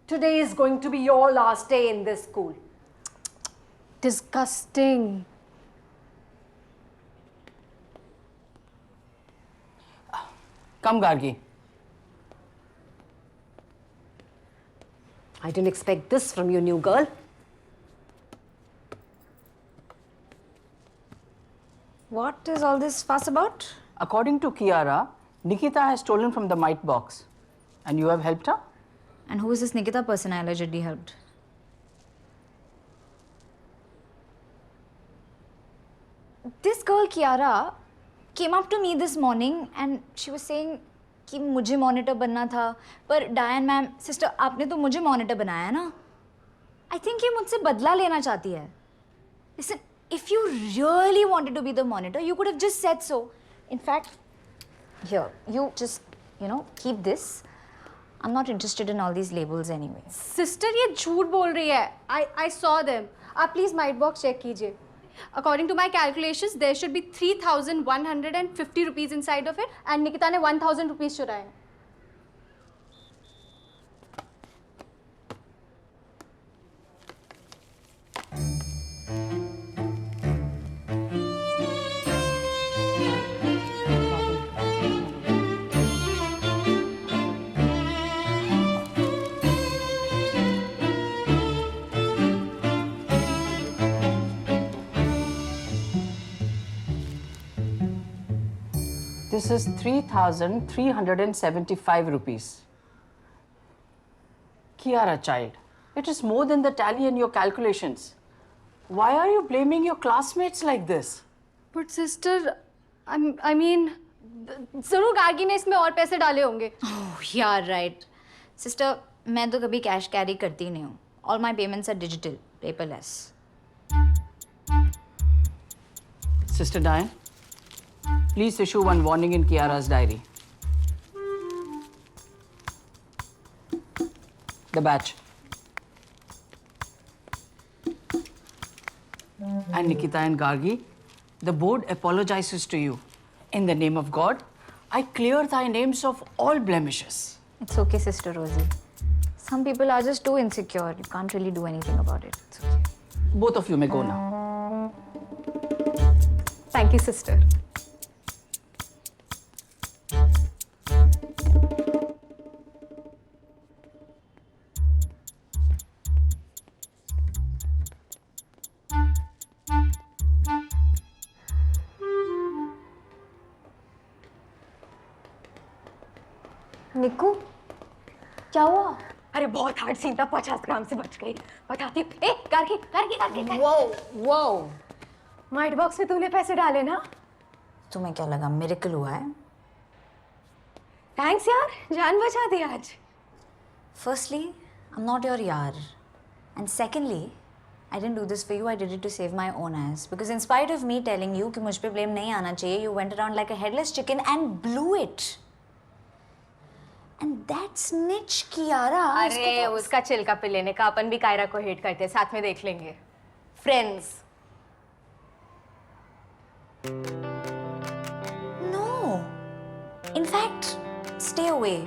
Today is going to be your last day in this school. disgusting. Come, Gargi. I didn't expect this from you, new girl. What is all this fuss about? According to Kiara, Nikita has stolen from the mite box. And you have helped her? And who is this Nikita person I allegedly helped? This girl Kiara came up to me this morning and she was saying कि मुझे monitor बनना था, पर Diane ma'am, sister, आपने तो मुझे monitor बनाया ना? I think ये मुझसे बदला लेना चाहती है. Listen, if you really wanted to be the monitor, you could have just said so. In fact, here, you just, keep this. I'm not interested in all these labels anyway. Sister, ये झूठ बोल रही है. I saw them. आप please mic box check कीजिए. According to my calculations, there should be 3,150 rupees inside of it, and Nikita ने 1,000 rupees चुराए. This is 3,375 rupees. Kiara, child, it is more than the tally in your calculations. Why are you blaming your classmates like this? But sister, I mean, जरूर गार्गी ने इसमें और पैसे डाले होंगे. Oh, yeah, right. Sister, मैं तो कभी cash carry करती नहीं हूँ. All my payments are digital, paperless. Sister Diane, please issue one warning in Kiara's diary. The batch. And Nikita and Gargi, the board apologizes to you. In the name of God, I clear thy names of all blemishes. It's okay, Sister Rosie. Some people are just too insecure. You can't really do anything about it. It's okay. Both of you may go now. Thank you, sister. निक्कू क्या हुआ? अरे बहुत hard scene था, 50 ग्राम से बच गई। बताती हूँ। ए गार्गी गार्गी गार्गी वो माइट बॉक्स में तूने पैसे डाले ना? तुम्हें क्या लगा मिरेकल हुआ है? थैंक्स यार, जान बचा दी आज। Firstly, I'm not your yaar. And secondly, I didn't do this for you, I did it to save my own ass. Because in spite of me telling you कि मुझ पे blame नहीं आना चाहिए, you went around like a headless chicken and blew it. And that snitch Kiara. अरे उसका chill का पिल लेने का, अपन भी कायरा को हेट करते हैं, साथ में देख लेंगे। Friends. No. In fact, stay away.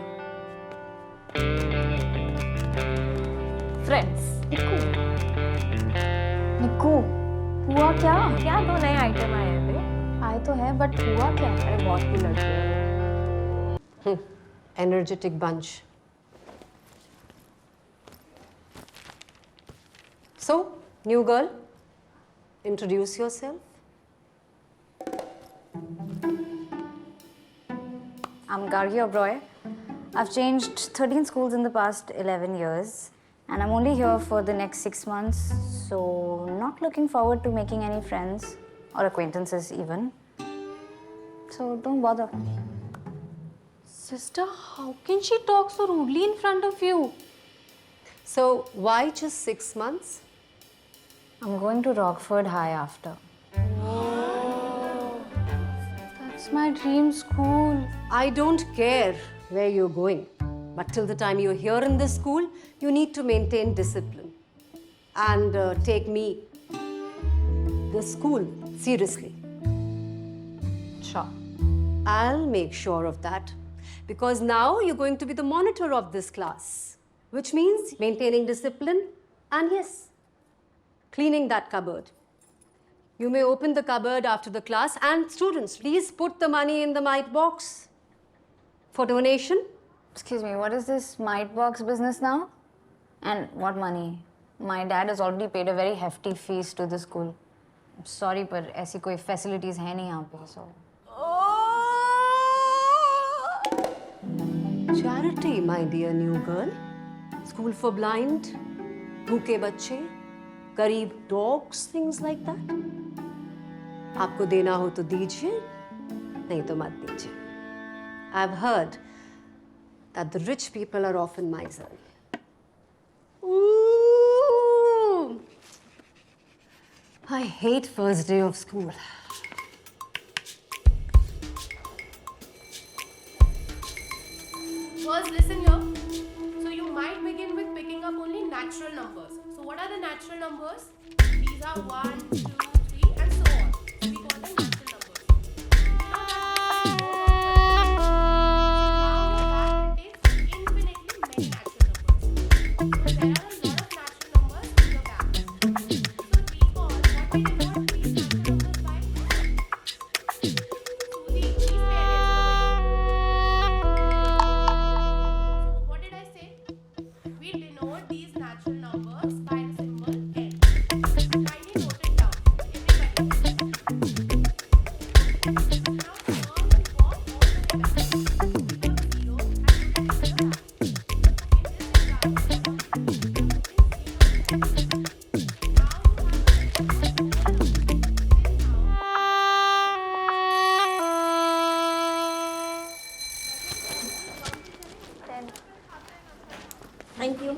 Friends. निक्कू हुआ क्या? क्या 2 नए आइटम आए हैं बे? आए तो है बट हुआ क्या? अरे बहुत ही लड़की है। Energetic bunch. So, new girl, introduce yourself. I'm Gargi Oberoi. I've changed 13 schools in the past 11 years and I'm only here for the next 6 months, so not looking forward to making any friends or acquaintances even. So don't bother. Sister, how can she talk so rudely in front of you? So, why just 6 months? I'm going to Rockford High after. That's my dream school. I don't care where you're going, but till the time you're here in this school, you need to maintain discipline and take me, the school, seriously. Sure. I'll make sure of that because now you're going to be the monitor of this class, which means maintaining discipline and yes, cleaning that cupboard. You may open the cupboard after the class and students, please put the money in the mite box for donation. Excuse me, what is this mite box business now? And what money? My dad has already paid a very hefty fees to the school. I'm sorry, पर ऐसी कोई facilities है नहीं यहाँ पे, so. Charity, my dear new girl. School for blind, भूखे बच्चे, गरीब dogs, things like that. आपको देना हो तो दीजिए, नहीं तो मत दीजिए. I've heard that the rich people are often miserly. Ooh. I hate first day of school. First, listen here. So you might begin with picking up only natural numbers. So what are the natural numbers? These are 1, 2, 3 and so on. So we call them natural numbers. Now that contains infinitely many natural numbers. So there are a lot of natural numbers in your bag. So recall what we denote these natural numbers by. Suji, please pay attention. What did I say? We denote these natural numbers by the symbol N. Kindly note it down. Everybody. Now turn the box all the way back. Put the zero and put it in your bag. In this example, Thank you.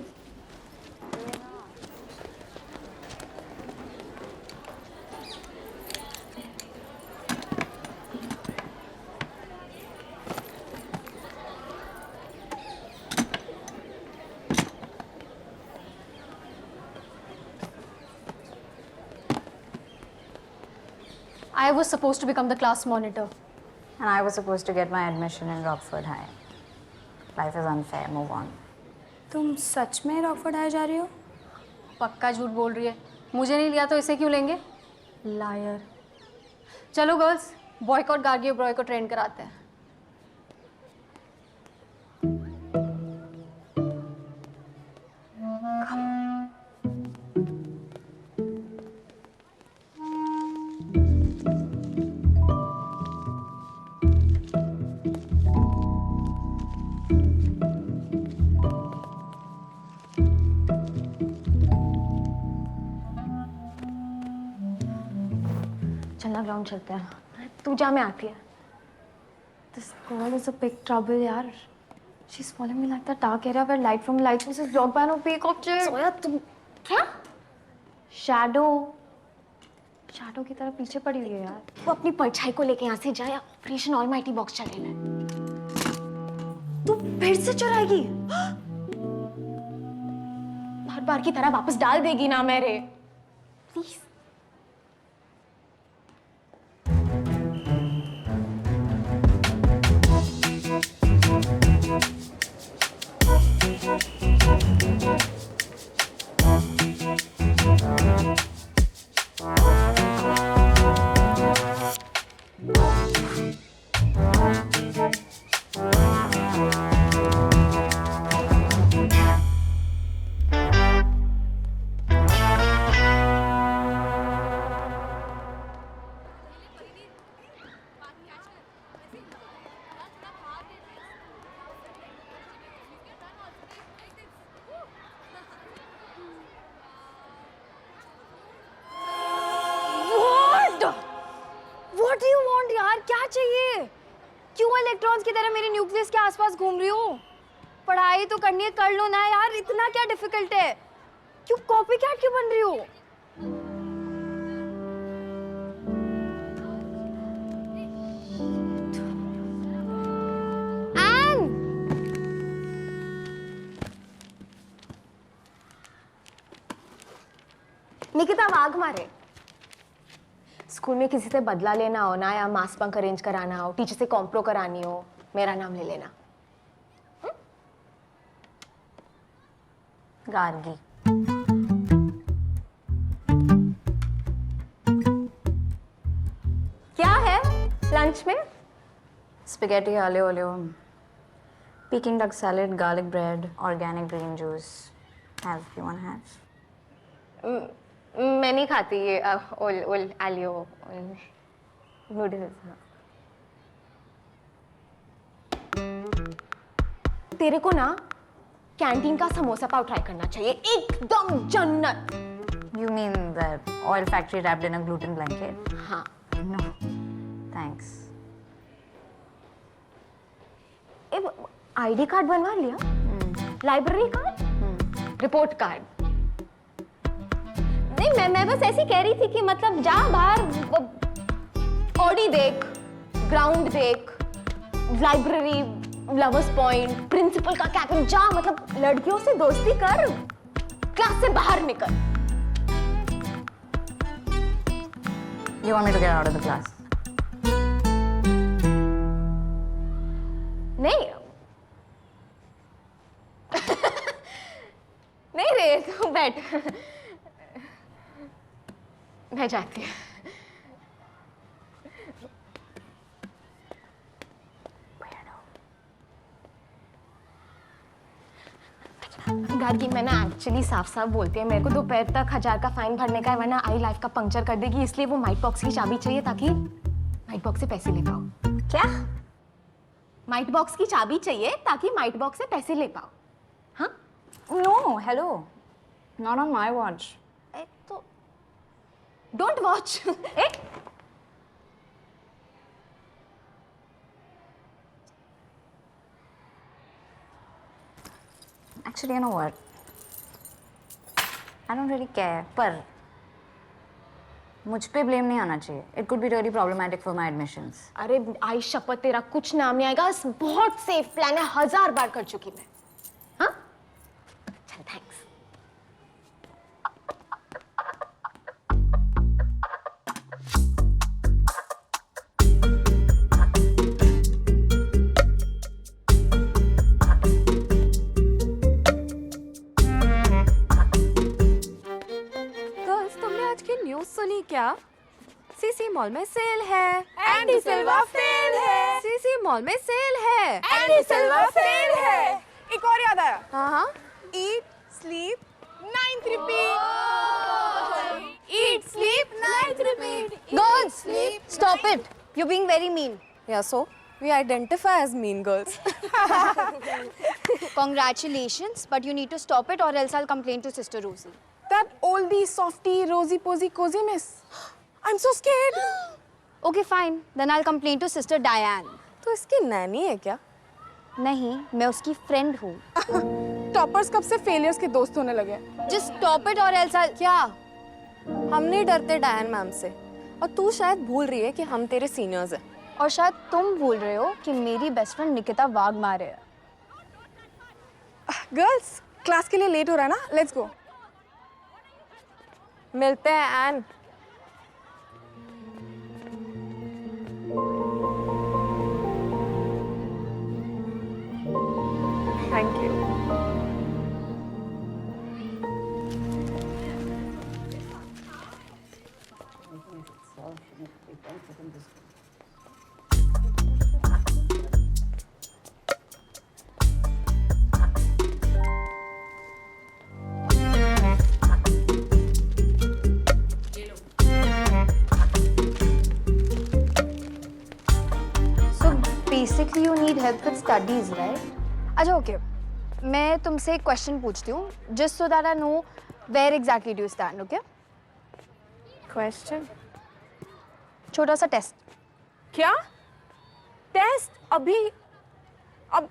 I was supposed to become the class monitor. And I was supposed to get my admission in Rockford High. Life is unfair, move on. तुम सच में Rockford high जा रही हो? पक्का झूठ बोल रही है। मुझे नहीं लिया तो इसे क्यों लेंगे? लायर। चलो गर्ल्स, बॉयकॉट गार्गी ओबरॉय को ट्रेन कराते हैं। ना ग्राउंड चलते हैं. तू जा, मैं आती है. This girl is a big trouble, यार. She's following me like the dark area where light from lighthouse is blocked by an opaque object. सोया तुम क्या? Shadow की तरह पीछे पड़ी हुई है यार. तू अपनी परछाई को लेके यहाँ से जा या ऑपरेशन ऑलमाइटी बॉक्स चल रहा है. तू फिर से चुराएगी? हर बार की तरह वापस डाल देगी ना मेरे. Please. What do you want यार? क्या चाहिए? क्यों इलेक्ट्रॉन्स की तरह मेरे न्यूक्लियस के आसपास घूम रही हो? पढ़ाई तो करनी है, कर लो ना यार. इतना क्या डिफिकल्ट है? क्यों कॉपी कैट क्यों बन रही हो? निकिता वाघमारे. स्कूल में किसी से बदला लेना हो ना या मास बंक अरेंज कराना हो, टीचर से कॉम्प्रो करानी हो, मेरा नाम ले लेना. गार्गी. क्या है लंच में? Spaghetti aglio olio, Peking duck salad, garlic bread, organic green juice. Have you want to have? मैं नहीं खाती ये ओल आलियो नूडल्स. तेरे को ना कैंटीन का समोसा पाव ट्राई करना चाहिए. एकदम जन्नत. You mean the oil factory wrapped in a gluten blanket? हाँ. No, thanks. आईडी कार्ड बनवा लिया? Library card? Report card? नहीं, मैं बस ऐसी कह रही थी कि मतलब जा बाहर ऑडी देख, ग्राउंड देख, लाइब्रेरी, लवर्स पॉइंट, प्रिंसिपल का कैबिन, जा मतलब लड़कियों से दोस्ती कर, क्लास से बाहर निकल. You want me to get out of the class? नहीं. नहीं रे, तू बैठ. मैं जाती हूँ. गार्गी, मैं ना एक्चुअली साफ साफ बोलती है, मेरे को दोपहर तक 1000 का फाइन भरने का है, वरना आई लाइफ का पंक्चर कर देगी. इसलिए वो माइट बॉक्स की चाबी चाहिए ताकि माइट बॉक्स से पैसे ले पाओ. क्या? माइट बॉक्स की चाबी चाहिए ताकि माइट बॉक्स से पैसे ले पाओ. हाँ? No, hello. Not on my watch. तो don't watch. Actually, you know what? I don't really care. पर मुझ पे ब्लेम नहीं आना चाहिए. It could be really problematic for my admissions. अरे आई शपथ, तेरा कुछ नाम नहीं आएगा. बहुत सेफ प्लान है, 1000 बार कर चुकी मैं. हाँ? चल, थैंक्स. सुनी क्या? सीसी मॉल में सेल है. एंडी सिल्वा फेल है. सीसी मॉल में सेल है. एंडी सिल्वा फेल है. एक और याद आया. हाँ. Eat, sleep, 9th repeat. Eat, sleep, 9th repeat. Girls, stop it. You're being very mean. Yeah, so we identify as mean girls. Congratulations, but you need to stop it or else I'll complain to Sister Rosie. That oldie, softie, rosy posy, cozy miss. I'm so scared. Okay, fine. Then I'll complain to Sister Diane. तो इसकी नैनी है क्या? नहीं, मैं उसकी friend हूँ. Toppers कब से फेलियर्स के दोस्त होने लगे? Just stop it or else I'll... क्या? हम नहीं डरते डायन मैम से, और तू शायद भूल रही है कि हम तेरे सीनियर्स हैं. और शायद तुम भूल रहे हो कि मेरी बेस्ट फ्रेंड निकिता वाघमारे है. गर्ल्स, क्लास के लिए लेट हो रहा है ना? Let's go. मिलते हैं एन. Thank you. So basically you need help with studies, right? अच्छा ओके, मैं तुमसे एक क्वेश्चन पूछती हूँ, just so that I know where exactly do you stand, okay? Question? छोटा सा टेस्ट. क्या? टेस्ट? अभी? अब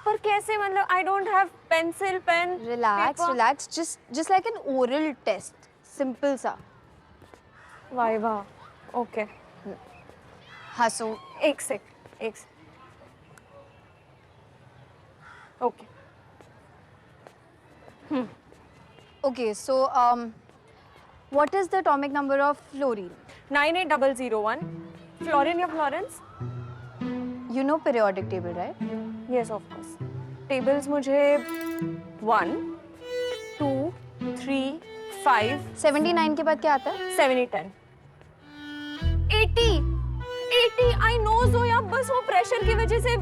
पर कैसे? मतलब I don't have pencil, pen, Relax, paper. relax. Just like an oral test. Simple सा. वाइवा. ओके. हाँ, so एक सेक. Okay. okay, so what is the atomic number of fluorine? 98001. Florine या Florence? You know periodic table, right? Yes, of course. Tables मुझे 1, 2, 3, 5, 79 के बाद क्या आता है? 7, 10. 80. I know Zoya, बस वो प्रेशर की वजह से.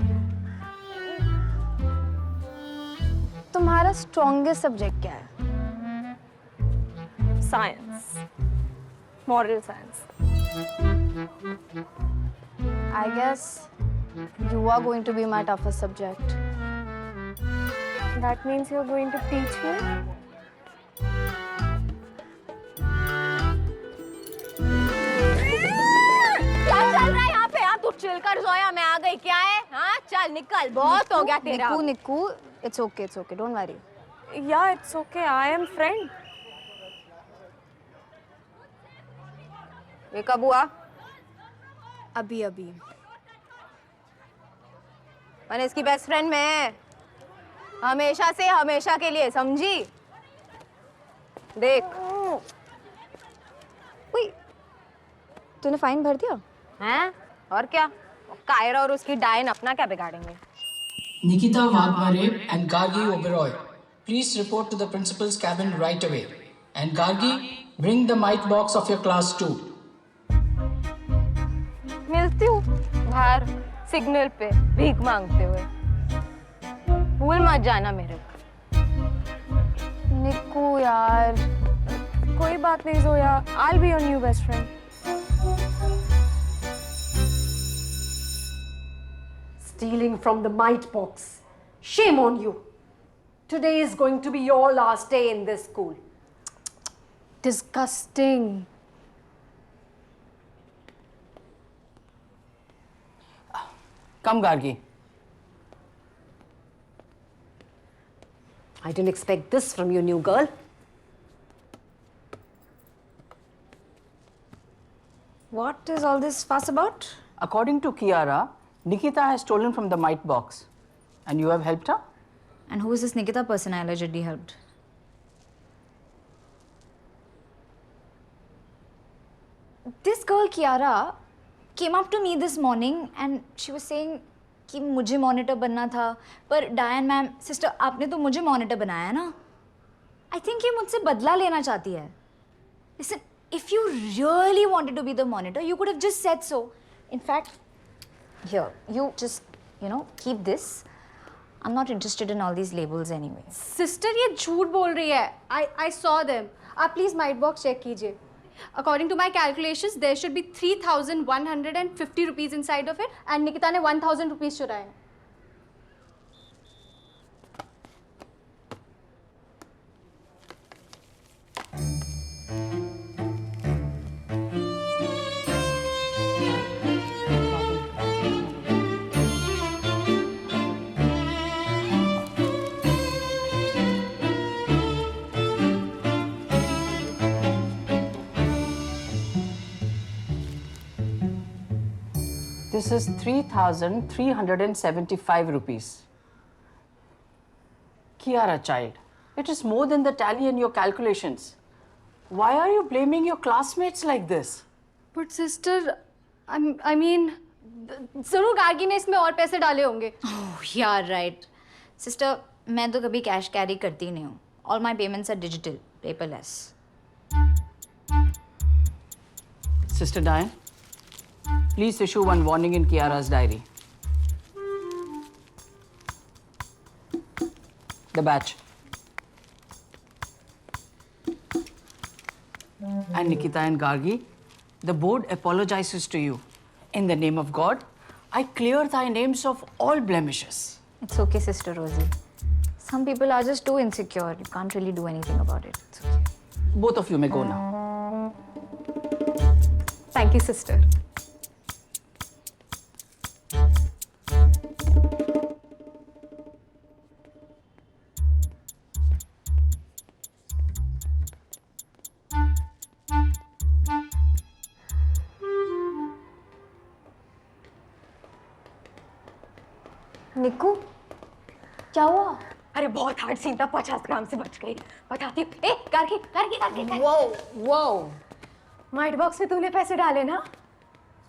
तुम्हारा strongest subject क्या है? Science. Moral science. I guess you are going to be my toughest subject. That means you're going to teach me? क्या चल रहा है यहाँ पे? यार तू चिल कर जोया, मैं आ गई. क्या है? हाँ चल निकल, बहुत हो गया तेरा. Niku, it's okay, don't worry. Yeah, it's okay. I am friend. ये कब हुआ? अभी. मैंने इसकी बेस्ट फ्रेंड में है, हमेशा से हमेशा के लिए, समझी? देख. Wait, तूने फाइन भर दिया? हैं? और क्या? कायरा और उसकी डायन अपना क्या बिगाड़ेंगे? Nikita Vadmare and Gargi Oberoi, please report to the principal's cabin right away. And Gargi, bring the mite box of your class too. मिलती हूँ बाहर सिग्नल पे भीख मांगते हुए. भूल मत जाना मेरे को. निकू यार. कोई बात नहीं Zoya. I'll be your new best friend. Stealing from the mite box. Shame on you. Today is going to be your last day in this school. Disgusting. Come, Gargi. I didn't expect this from you, new girl. What is all this fuss about? According to Kiara, Nikita has stolen from the mite box. And you have helped her? And who is this Nikita person I allegedly helped? This girl Kiara came up to me this morning and she was saying कि मुझे monitor बनना था, पर डायन ma'am, sister आपने तो मुझे monitor बनाया ना. I think ये मुझसे बदला लेना चाहती है. Listen, if you really wanted to be the monitor, you could have just said so. In fact, here, you just, keep this. I'm not interested in all these labels anyway. Sister, ये झूठ बोल रही है. I saw them. आप please might box check कीजिए. According to my calculations, there should be 3,150 rupees inside of it, and Nikita ने 1,000 rupees चुराए. This is 3,375 rupees. Kiara, child, it is more than the tally in your calculations. Why are you blaming your classmates like this? But sister, I mean, जरूर गार्गी ने इसमें और पैसे डाले होंगे. Oh, yeah, right. Sister, मैं तो कभी कैश कैरी करती नहीं हूँ. All my payments are digital, paperless. Sister Diane, please issue one warning in Kiara's diary. The batch. And Nikita and Gargi, the board apologizes to you. In the name of God, I clear thy names of all blemishes. It's okay, Sister Rosie. Some people are just too insecure. You can't really do anything about it. It's okay. Both of you may go now. Thank you, sister. निक्कू क्या हुआ? अरे बहुत hard scene था, 50 ग्राम से बच गई। बताती हूँ। ए गार्गी गार्गी गार्गी वो माइट बॉक्स में तूने पैसे डाले ना?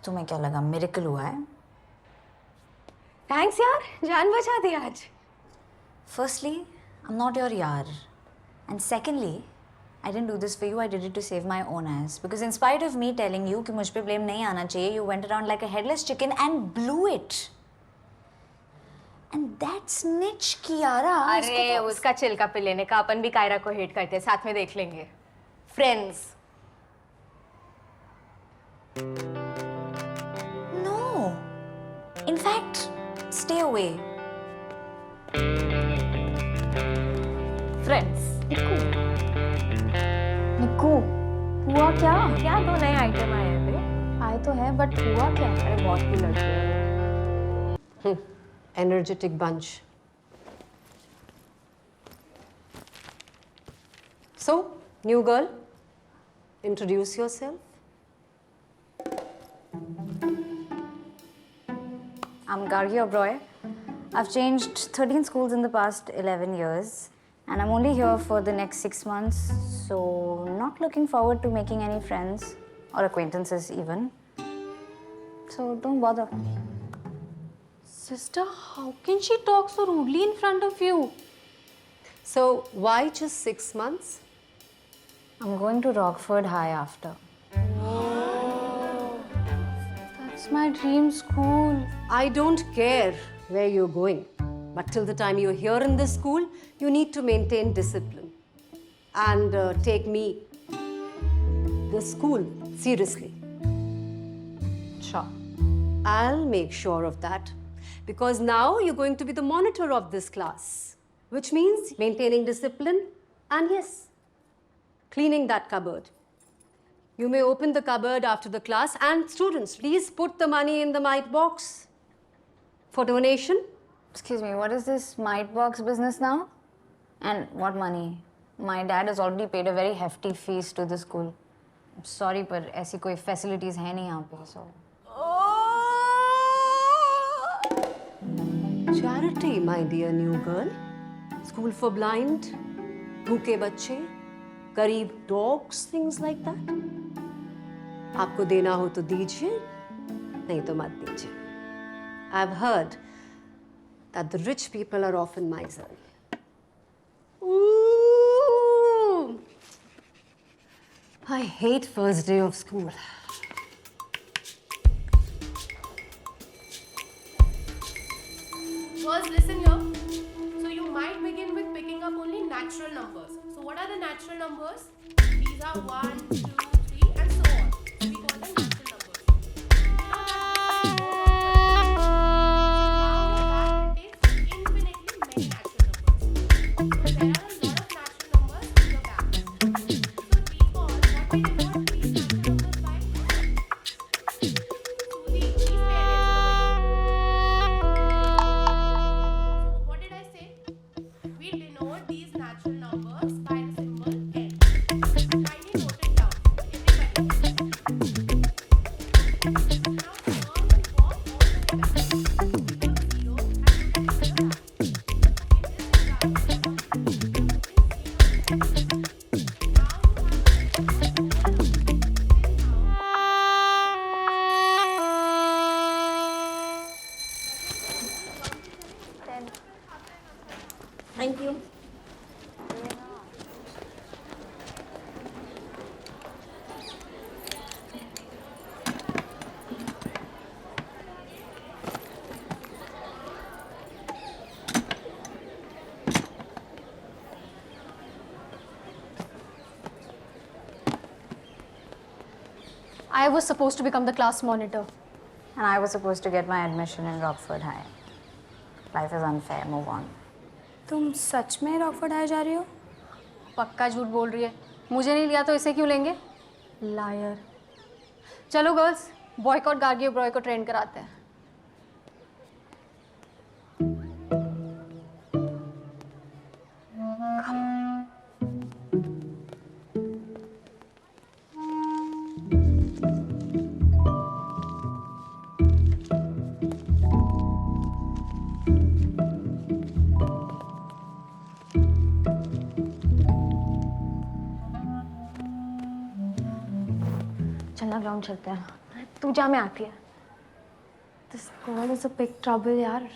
तुम्हें क्या लगा मिरेकल हुआ है? थैंक्स यार, जान बचा दी आज। Firstly, I'm not your yar. And secondly, I didn't do this for you, I did it to save my own ass. Because in spite of me telling you कि मुझ पे blame नहीं आना चाहिए, you went around like a headless chicken and blew it. And that snitch Kiara. अरे उसका chill का पिल लेने का, अपन भी कायरा को हेट करते हैं, साथ में देख लेंगे। Friends. No. In fact, stay away. Friends. निक्कू हुआ क्या? क्या दो नए आइटम आए हैं बे? आए तो है बट हुआ क्या? अरे बहुत की लड़की है। Energetic bunch. So, new girl, introduce yourself. I'm Gargi Oberoi. I've changed 13 schools in the past 11 years. And I'm only here for the next 6 months. So, not looking forward to making any friends or acquaintances even. So, don't bother. Sister, how can she talk so rudely in front of you? So, why just 6 months? I'm going to Rockford High after. That's my dream school. I don't care where you're going, but till the time you're here in this school, you need to maintain discipline and take me, the school, seriously. Sure. I'll make sure of that because now you're going to be the monitor of this class, which means maintaining discipline and yes, cleaning that cupboard. You may open the cupboard after the class and students, please put the money in the mite box for donation. Excuse me, what is this mite box business now? And what money? My dad has already paid a very hefty fees to the school. I'm sorry, पर ऐसी कोई facilities है नहीं यहाँ पे, so. Charity, my dear new girl. School for blind, भूखे बच्चे, गरीब dogs, things like that. आपको देना हो तो दीजिए, नहीं तो मत दीजिए. I've heard that the rich people are often miserly. Ooh! I hate first day of school. First, listen here. So you might begin with picking up only natural numbers. So what are the natural numbers? These are 1, 2, 3 and so on. So we call them natural numbers. Now that contains infinitely many natural numbers. So there are a lot of natural numbers in your bag. So recall what we denote these natural numbers by. Suji, please pay attention. What did I say? We denote these natural numbers by the symbol N. Kindly note it down. Everybody. Now turn what all I was supposed to become the class monitor. And I was supposed to get my admission in Rockford High. Life is unfair, move on. तुम सच में Rockford high जा रही हो? पक्का झूठ बोल रही है. मुझे नहीं लिया तो इसे क्यों लेंगे? लायर. चलो गर्ल्स, बॉयकॉट गार्गी ओबरॉय को ट्रेंड कराते हैं. चलना ग्राउंड चलते हैं. तू जा, मैं आती है. This girl is a big trouble यार.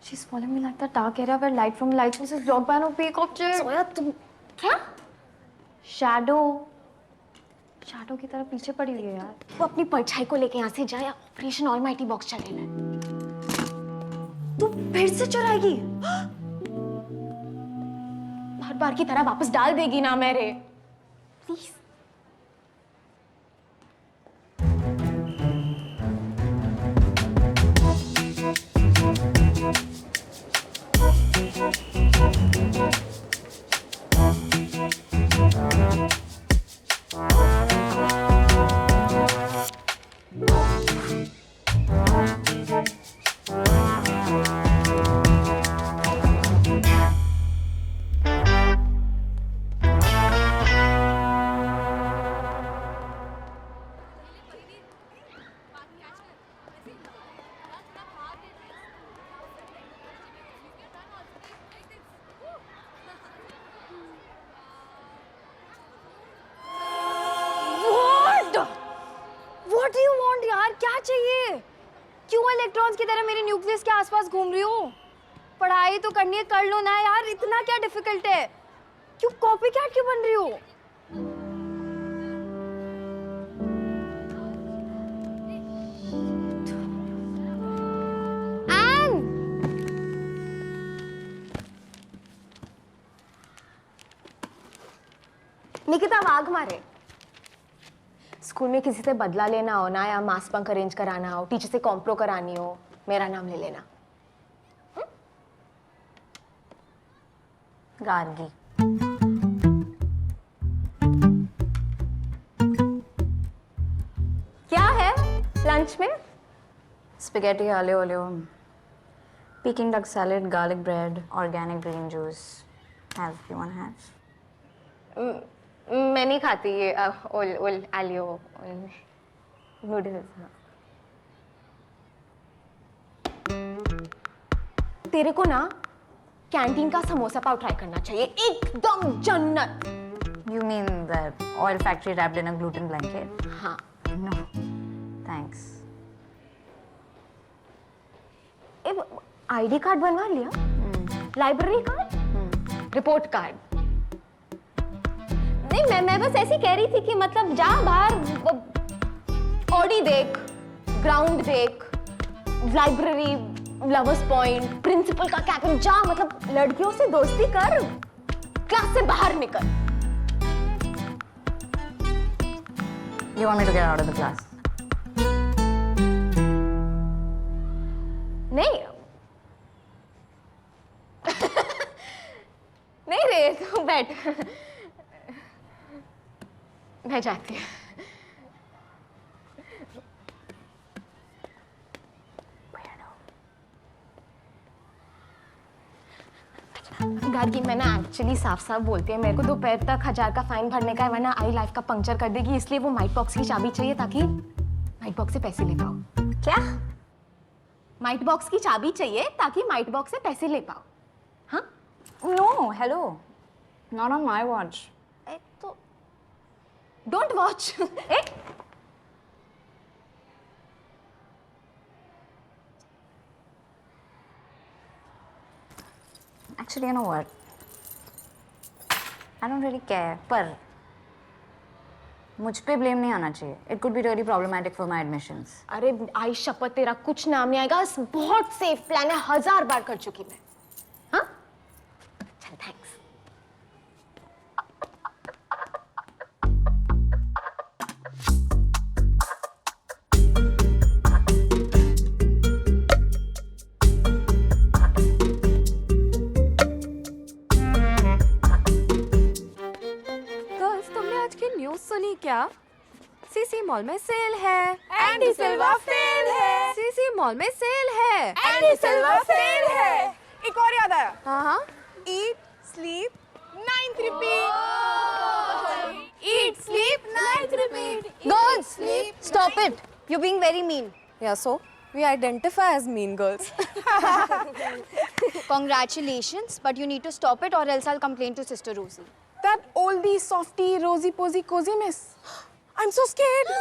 She's following me like the dark area where light from light source is blocked by no peak object. सोया तुम क्या? शैडो की तरह पीछे पड़ी हुई है यार. वो अपनी परछाई को लेके यहाँ से जाए, ऑपरेशन ऑलमाइटी बॉक्स चले ले. तू फिर से चुराएगी? हर बार की तरह वापस डाल देगी ना मेरे. Please. What do you want यार? क्या चाहिए? क्यों इलेक्ट्रॉन्स की तरह मेरे न्यूक्लियस के आसपास घूम रही हो? पढ़ाई तो करनी है, कर लो ना यार. इतना क्या डिफिकल्ट है? क्यों कॉपी कैट क्यों बन रही हो? निकिता वाघमारे. स्कूल में किसी से बदला लेना हो ना, या मास बंक अरेंज कराना हो, टीचर से कॉम्प्रो करानी हो, मेरा नाम ले लेना. गार्गी. क्या है लंच में? Spaghetti aglio olio, Peking duck salad, garlic bread, organic green juice. Have you want to have? मैं नहीं खाती ये ओल आलियो नूडल्स. तेरे को ना कैंटीन का समोसा पाव ट्राई करना चाहिए. एकदम जन्नत. You mean the oil factory wrapped in a gluten blanket? हाँ. No, thanks. आईडी कार्ड बनवा लिया? Library card? Report card? नहीं, मैं बस ऐसी कह रही थी कि मतलब जा बाहर ऑडी देख, ग्राउंड देख, लाइब्रेरी, लवर्स पॉइंट, प्रिंसिपल का कैबिन, जा मतलब लड़कियों से दोस्ती कर, क्लास से बाहर निकल. You want me to get out of the class? नहीं. नहीं रे, तू बैठ. मैं जाती हूँ. गार्गी, मैं ना एक्चुअली साफ साफ बोलती है, मेरे को दोपहर तक 1000 का फाइन भरने का है, वरना आई लाइफ का पंक्चर कर देगी. इसलिए वो माइट बॉक्स की चाबी चाहिए ताकि माइट बॉक्स से पैसे ले पाओ. क्या? माइट बॉक्स की चाबी चाहिए ताकि माइट बॉक्स से पैसे ले पाओ. हाँ? No, hello. Not on my watch. तो don't watch. Actually, you know what? I don't really care. पर मुझ पे ब्लेम नहीं आना चाहिए. It could be really problematic for my admissions. अरे आई शपथ, तेरा कुछ नाम नहीं आएगा. बहुत सेफ प्लान है, 1000 बार कर चुकी मैं. हाँ? चल, थैंक्स. सीसी मॉल में सेल है एंडी सिल्वा फेल है। सीसी मॉल में सेल है एंडी सिल्वा फेल है। एक और याद आया। हाँ eat sleep 9th repeat. Eat sleep night repeat. Girls, stop it. You're being very mean. Yeah, so we identify as mean girls. Congratulations, but you need to stop it or else I'll complain to Sister Rosie. That oldie, softie, rosy, posy, cozy miss. I'm so scared.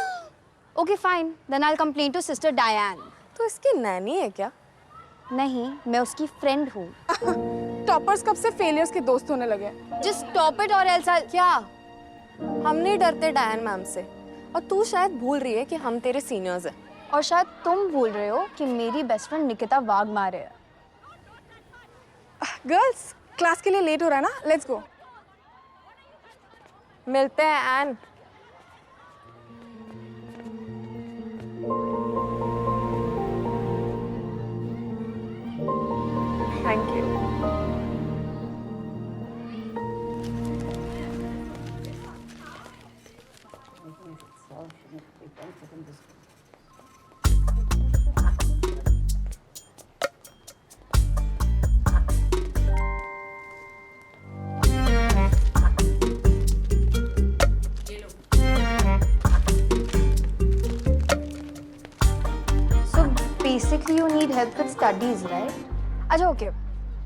Okay, fine. Then I'll complain to Sister Diane. तो इसकी नैनी है क्या? नहीं, मैं उसकी friend हूँ. Toppers कब से फेलियर्स के दोस्त होने लगे? Just stop it or else I'll... क्या? हम नहीं डरते डायन मैम से, और तू शायद भूल रही है कि हम तेरे सीनियर्स हैं। और शायद तुम भूल रहे हो कि मेरी बेस्ट फ्रेंड निकिता वाघमारे है. गर्ल्स, क्लास के लिए लेट हो रहा है ना? Let's go. मिलते हैं एन. Thank you. So basically you need help with studies, right? अच्छा okay.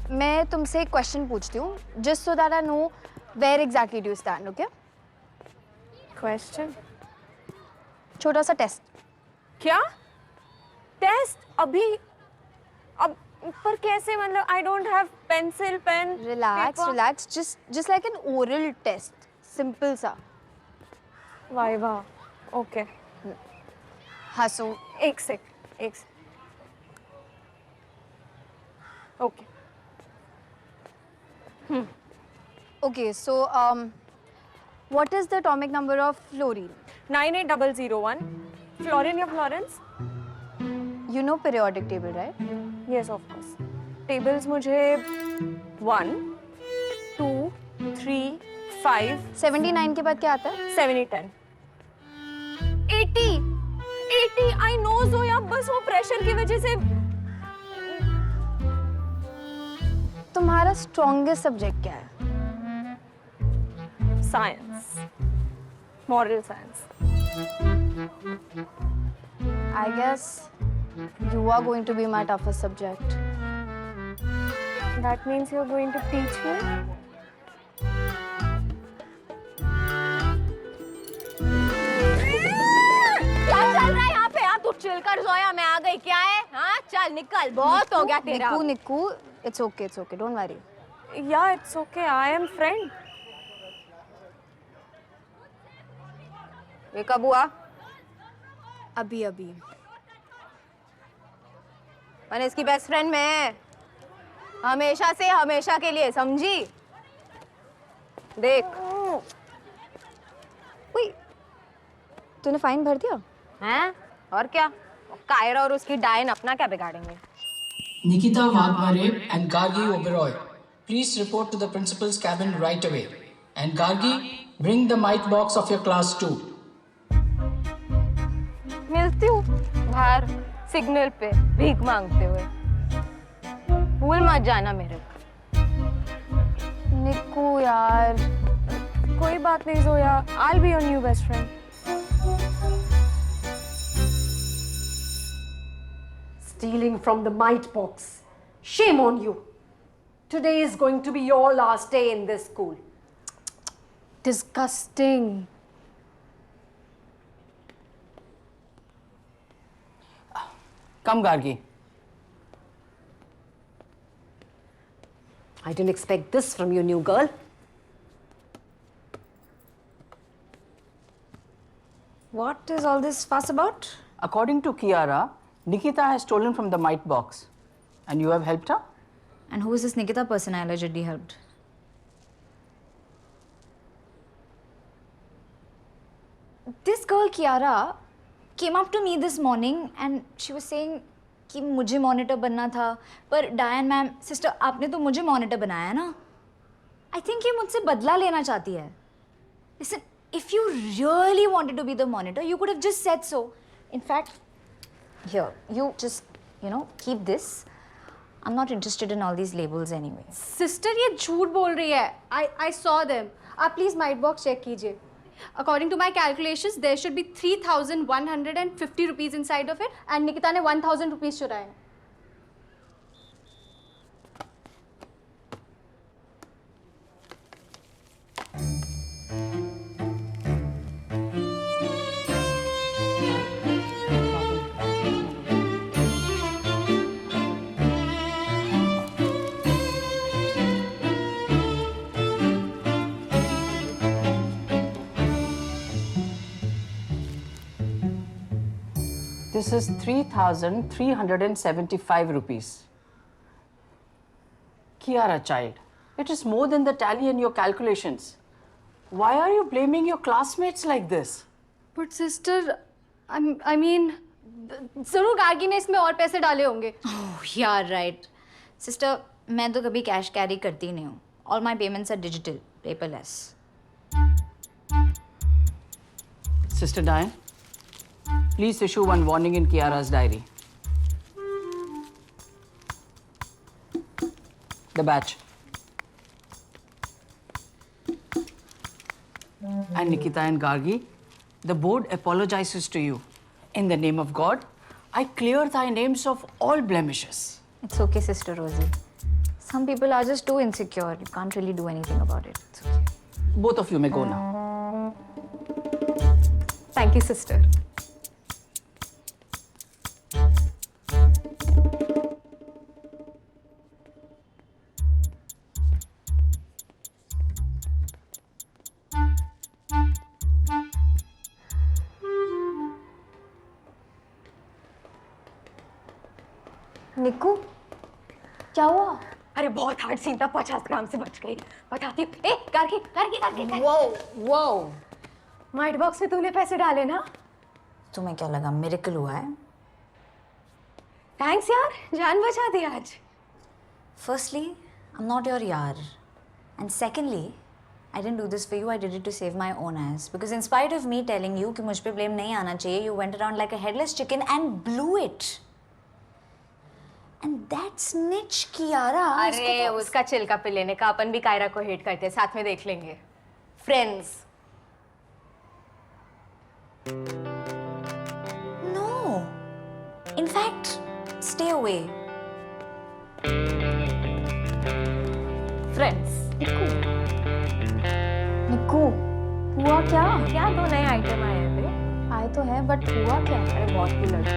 मैं तुमसे एक क्वेश्चन पूछती हूँ, just so that I know where exactly do you stand, okay? Question? छोटा सा टेस्ट. क्या? टेस्ट? अभी? अब पर कैसे? मतलब I don't have pencil, pen, Relax, paper. relax. Just like an oral test. Simple सा. वाइवा. ओके. हंसो. एक सेक. Okay. Okay, so what is the atomic number of fluorine? 98001. Florine या Florence? You know periodic table, right? Yes, of course. Tables मुझे 1, 2, 3, 5, 79 के बाद क्या आता है? 7, 10. 80. I know Zoya, बस वो प्रेशर की वजह से. तुम्हारा स्ट्रॉन्गेस्ट सब्जेक्ट क्या है? Science. Moral science. I guess you are going to be my toughest subject. That means you're going to teach me? क्या चल रहा है यहाँ पे? आप तू चिल कर जोया, मैं आ गई. क्या है? हाँ चल निकल, बहुत हो गया तेरा. निक्कू, it's okay, don't worry. Yeah, it's okay. I am friend. ये कब हुआ? अभी. मैंने इसकी बेस्ट फ्रेंड में है, हमेशा से हमेशा के लिए, समझी? देख. तूने फाइन भर दिया? हैं? और क्या? कायरा और उसकी डायन अपना क्या बिगाड़ेंगे? Nikita Vadmare and Gargi Oberoi, please report to the principal's cabin right away. And Gargi, bring the mite box of your class too. मिलती हूँ बाहर सिग्नल पे भीख मांगते हुए. भूल मत जाना मेरे को. निक्कू यार. कोई बात नहीं Zoya. I'll be your new best friend. Stealing from the mite box. Shame on you. Today is going to be your last day in this school. Disgusting. Come, Gargi. I didn't expect this from you, new girl. What is all this fuss about? According to Kiara, Nikita has stolen from the mite box. And you have helped her? And who is this Nikita person I allegedly helped? This girl Kiara came up to me this morning and she was saying कि मुझे monitor बनना था पर डायन ma'am sister आपने तो मुझे monitor बनाया ना. I think ये मुझसे बदला लेना चाहती है. Listen, if you really wanted to be the monitor, you could have just said so. In fact, here, you just, keep this. I'm not interested in all these labels anyway. Sister, ये झूठ बोल रही है. I saw them. आप please might box check कीजिए. According to my calculations, there should be 3,150 rupees inside of it, and Nikita ने 1,000 rupees चुराए. This is 3,375 rupees. Kiara, child, it is more than the tally in your calculations. Why are you blaming your classmates like this? But sister, I mean, जरूर गार्गी ने इसमें और पैसे डाले होंगे. Oh, yeah, right. Sister, मैं तो कभी cash carry करती नहीं हूँ. All my payments are digital, paperless. Sister Diane, please issue one warning in Kiara's diary. The batch. And Nikita and Gargi, the board apologizes to you. In the name of God, I clear thy names of all blemishes. It's okay, Sister Rosie. Some people are just too insecure. You can't really do anything about it. It's okay. Both of you may go now. Thank you, sister. निक्कू क्या हुआ? अरे बहुत hard scene था, 50 ग्राम से बच गई. बताती हूँ. ए, गार्गी. वो माइट बॉक्स में तूने पैसे डाले ना? तुम्हें क्या लगा मिरेकल हुआ है? थैंक्स यार, जान बचा दी आज. Firstly, I'm not your yaar. And secondly, I didn't do this for you, I did it to save my own ass. Because in spite of me telling you कि मुझ पे blame नहीं आना चाहिए, you went around like a headless chicken and blew it. And that snitch Kiara. अरे उसका चिल्का पे लेने का, अपन भी कायरा को हेट करते हैं, साथ में देख लेंगे. Friends. No. In fact, stay away. Friends. निक्कू, हुआ क्या? क्या 2 नए आइटम आए हैं बे? आए तो है, but हुआ क्या? अरे बहुत ही लड़की है.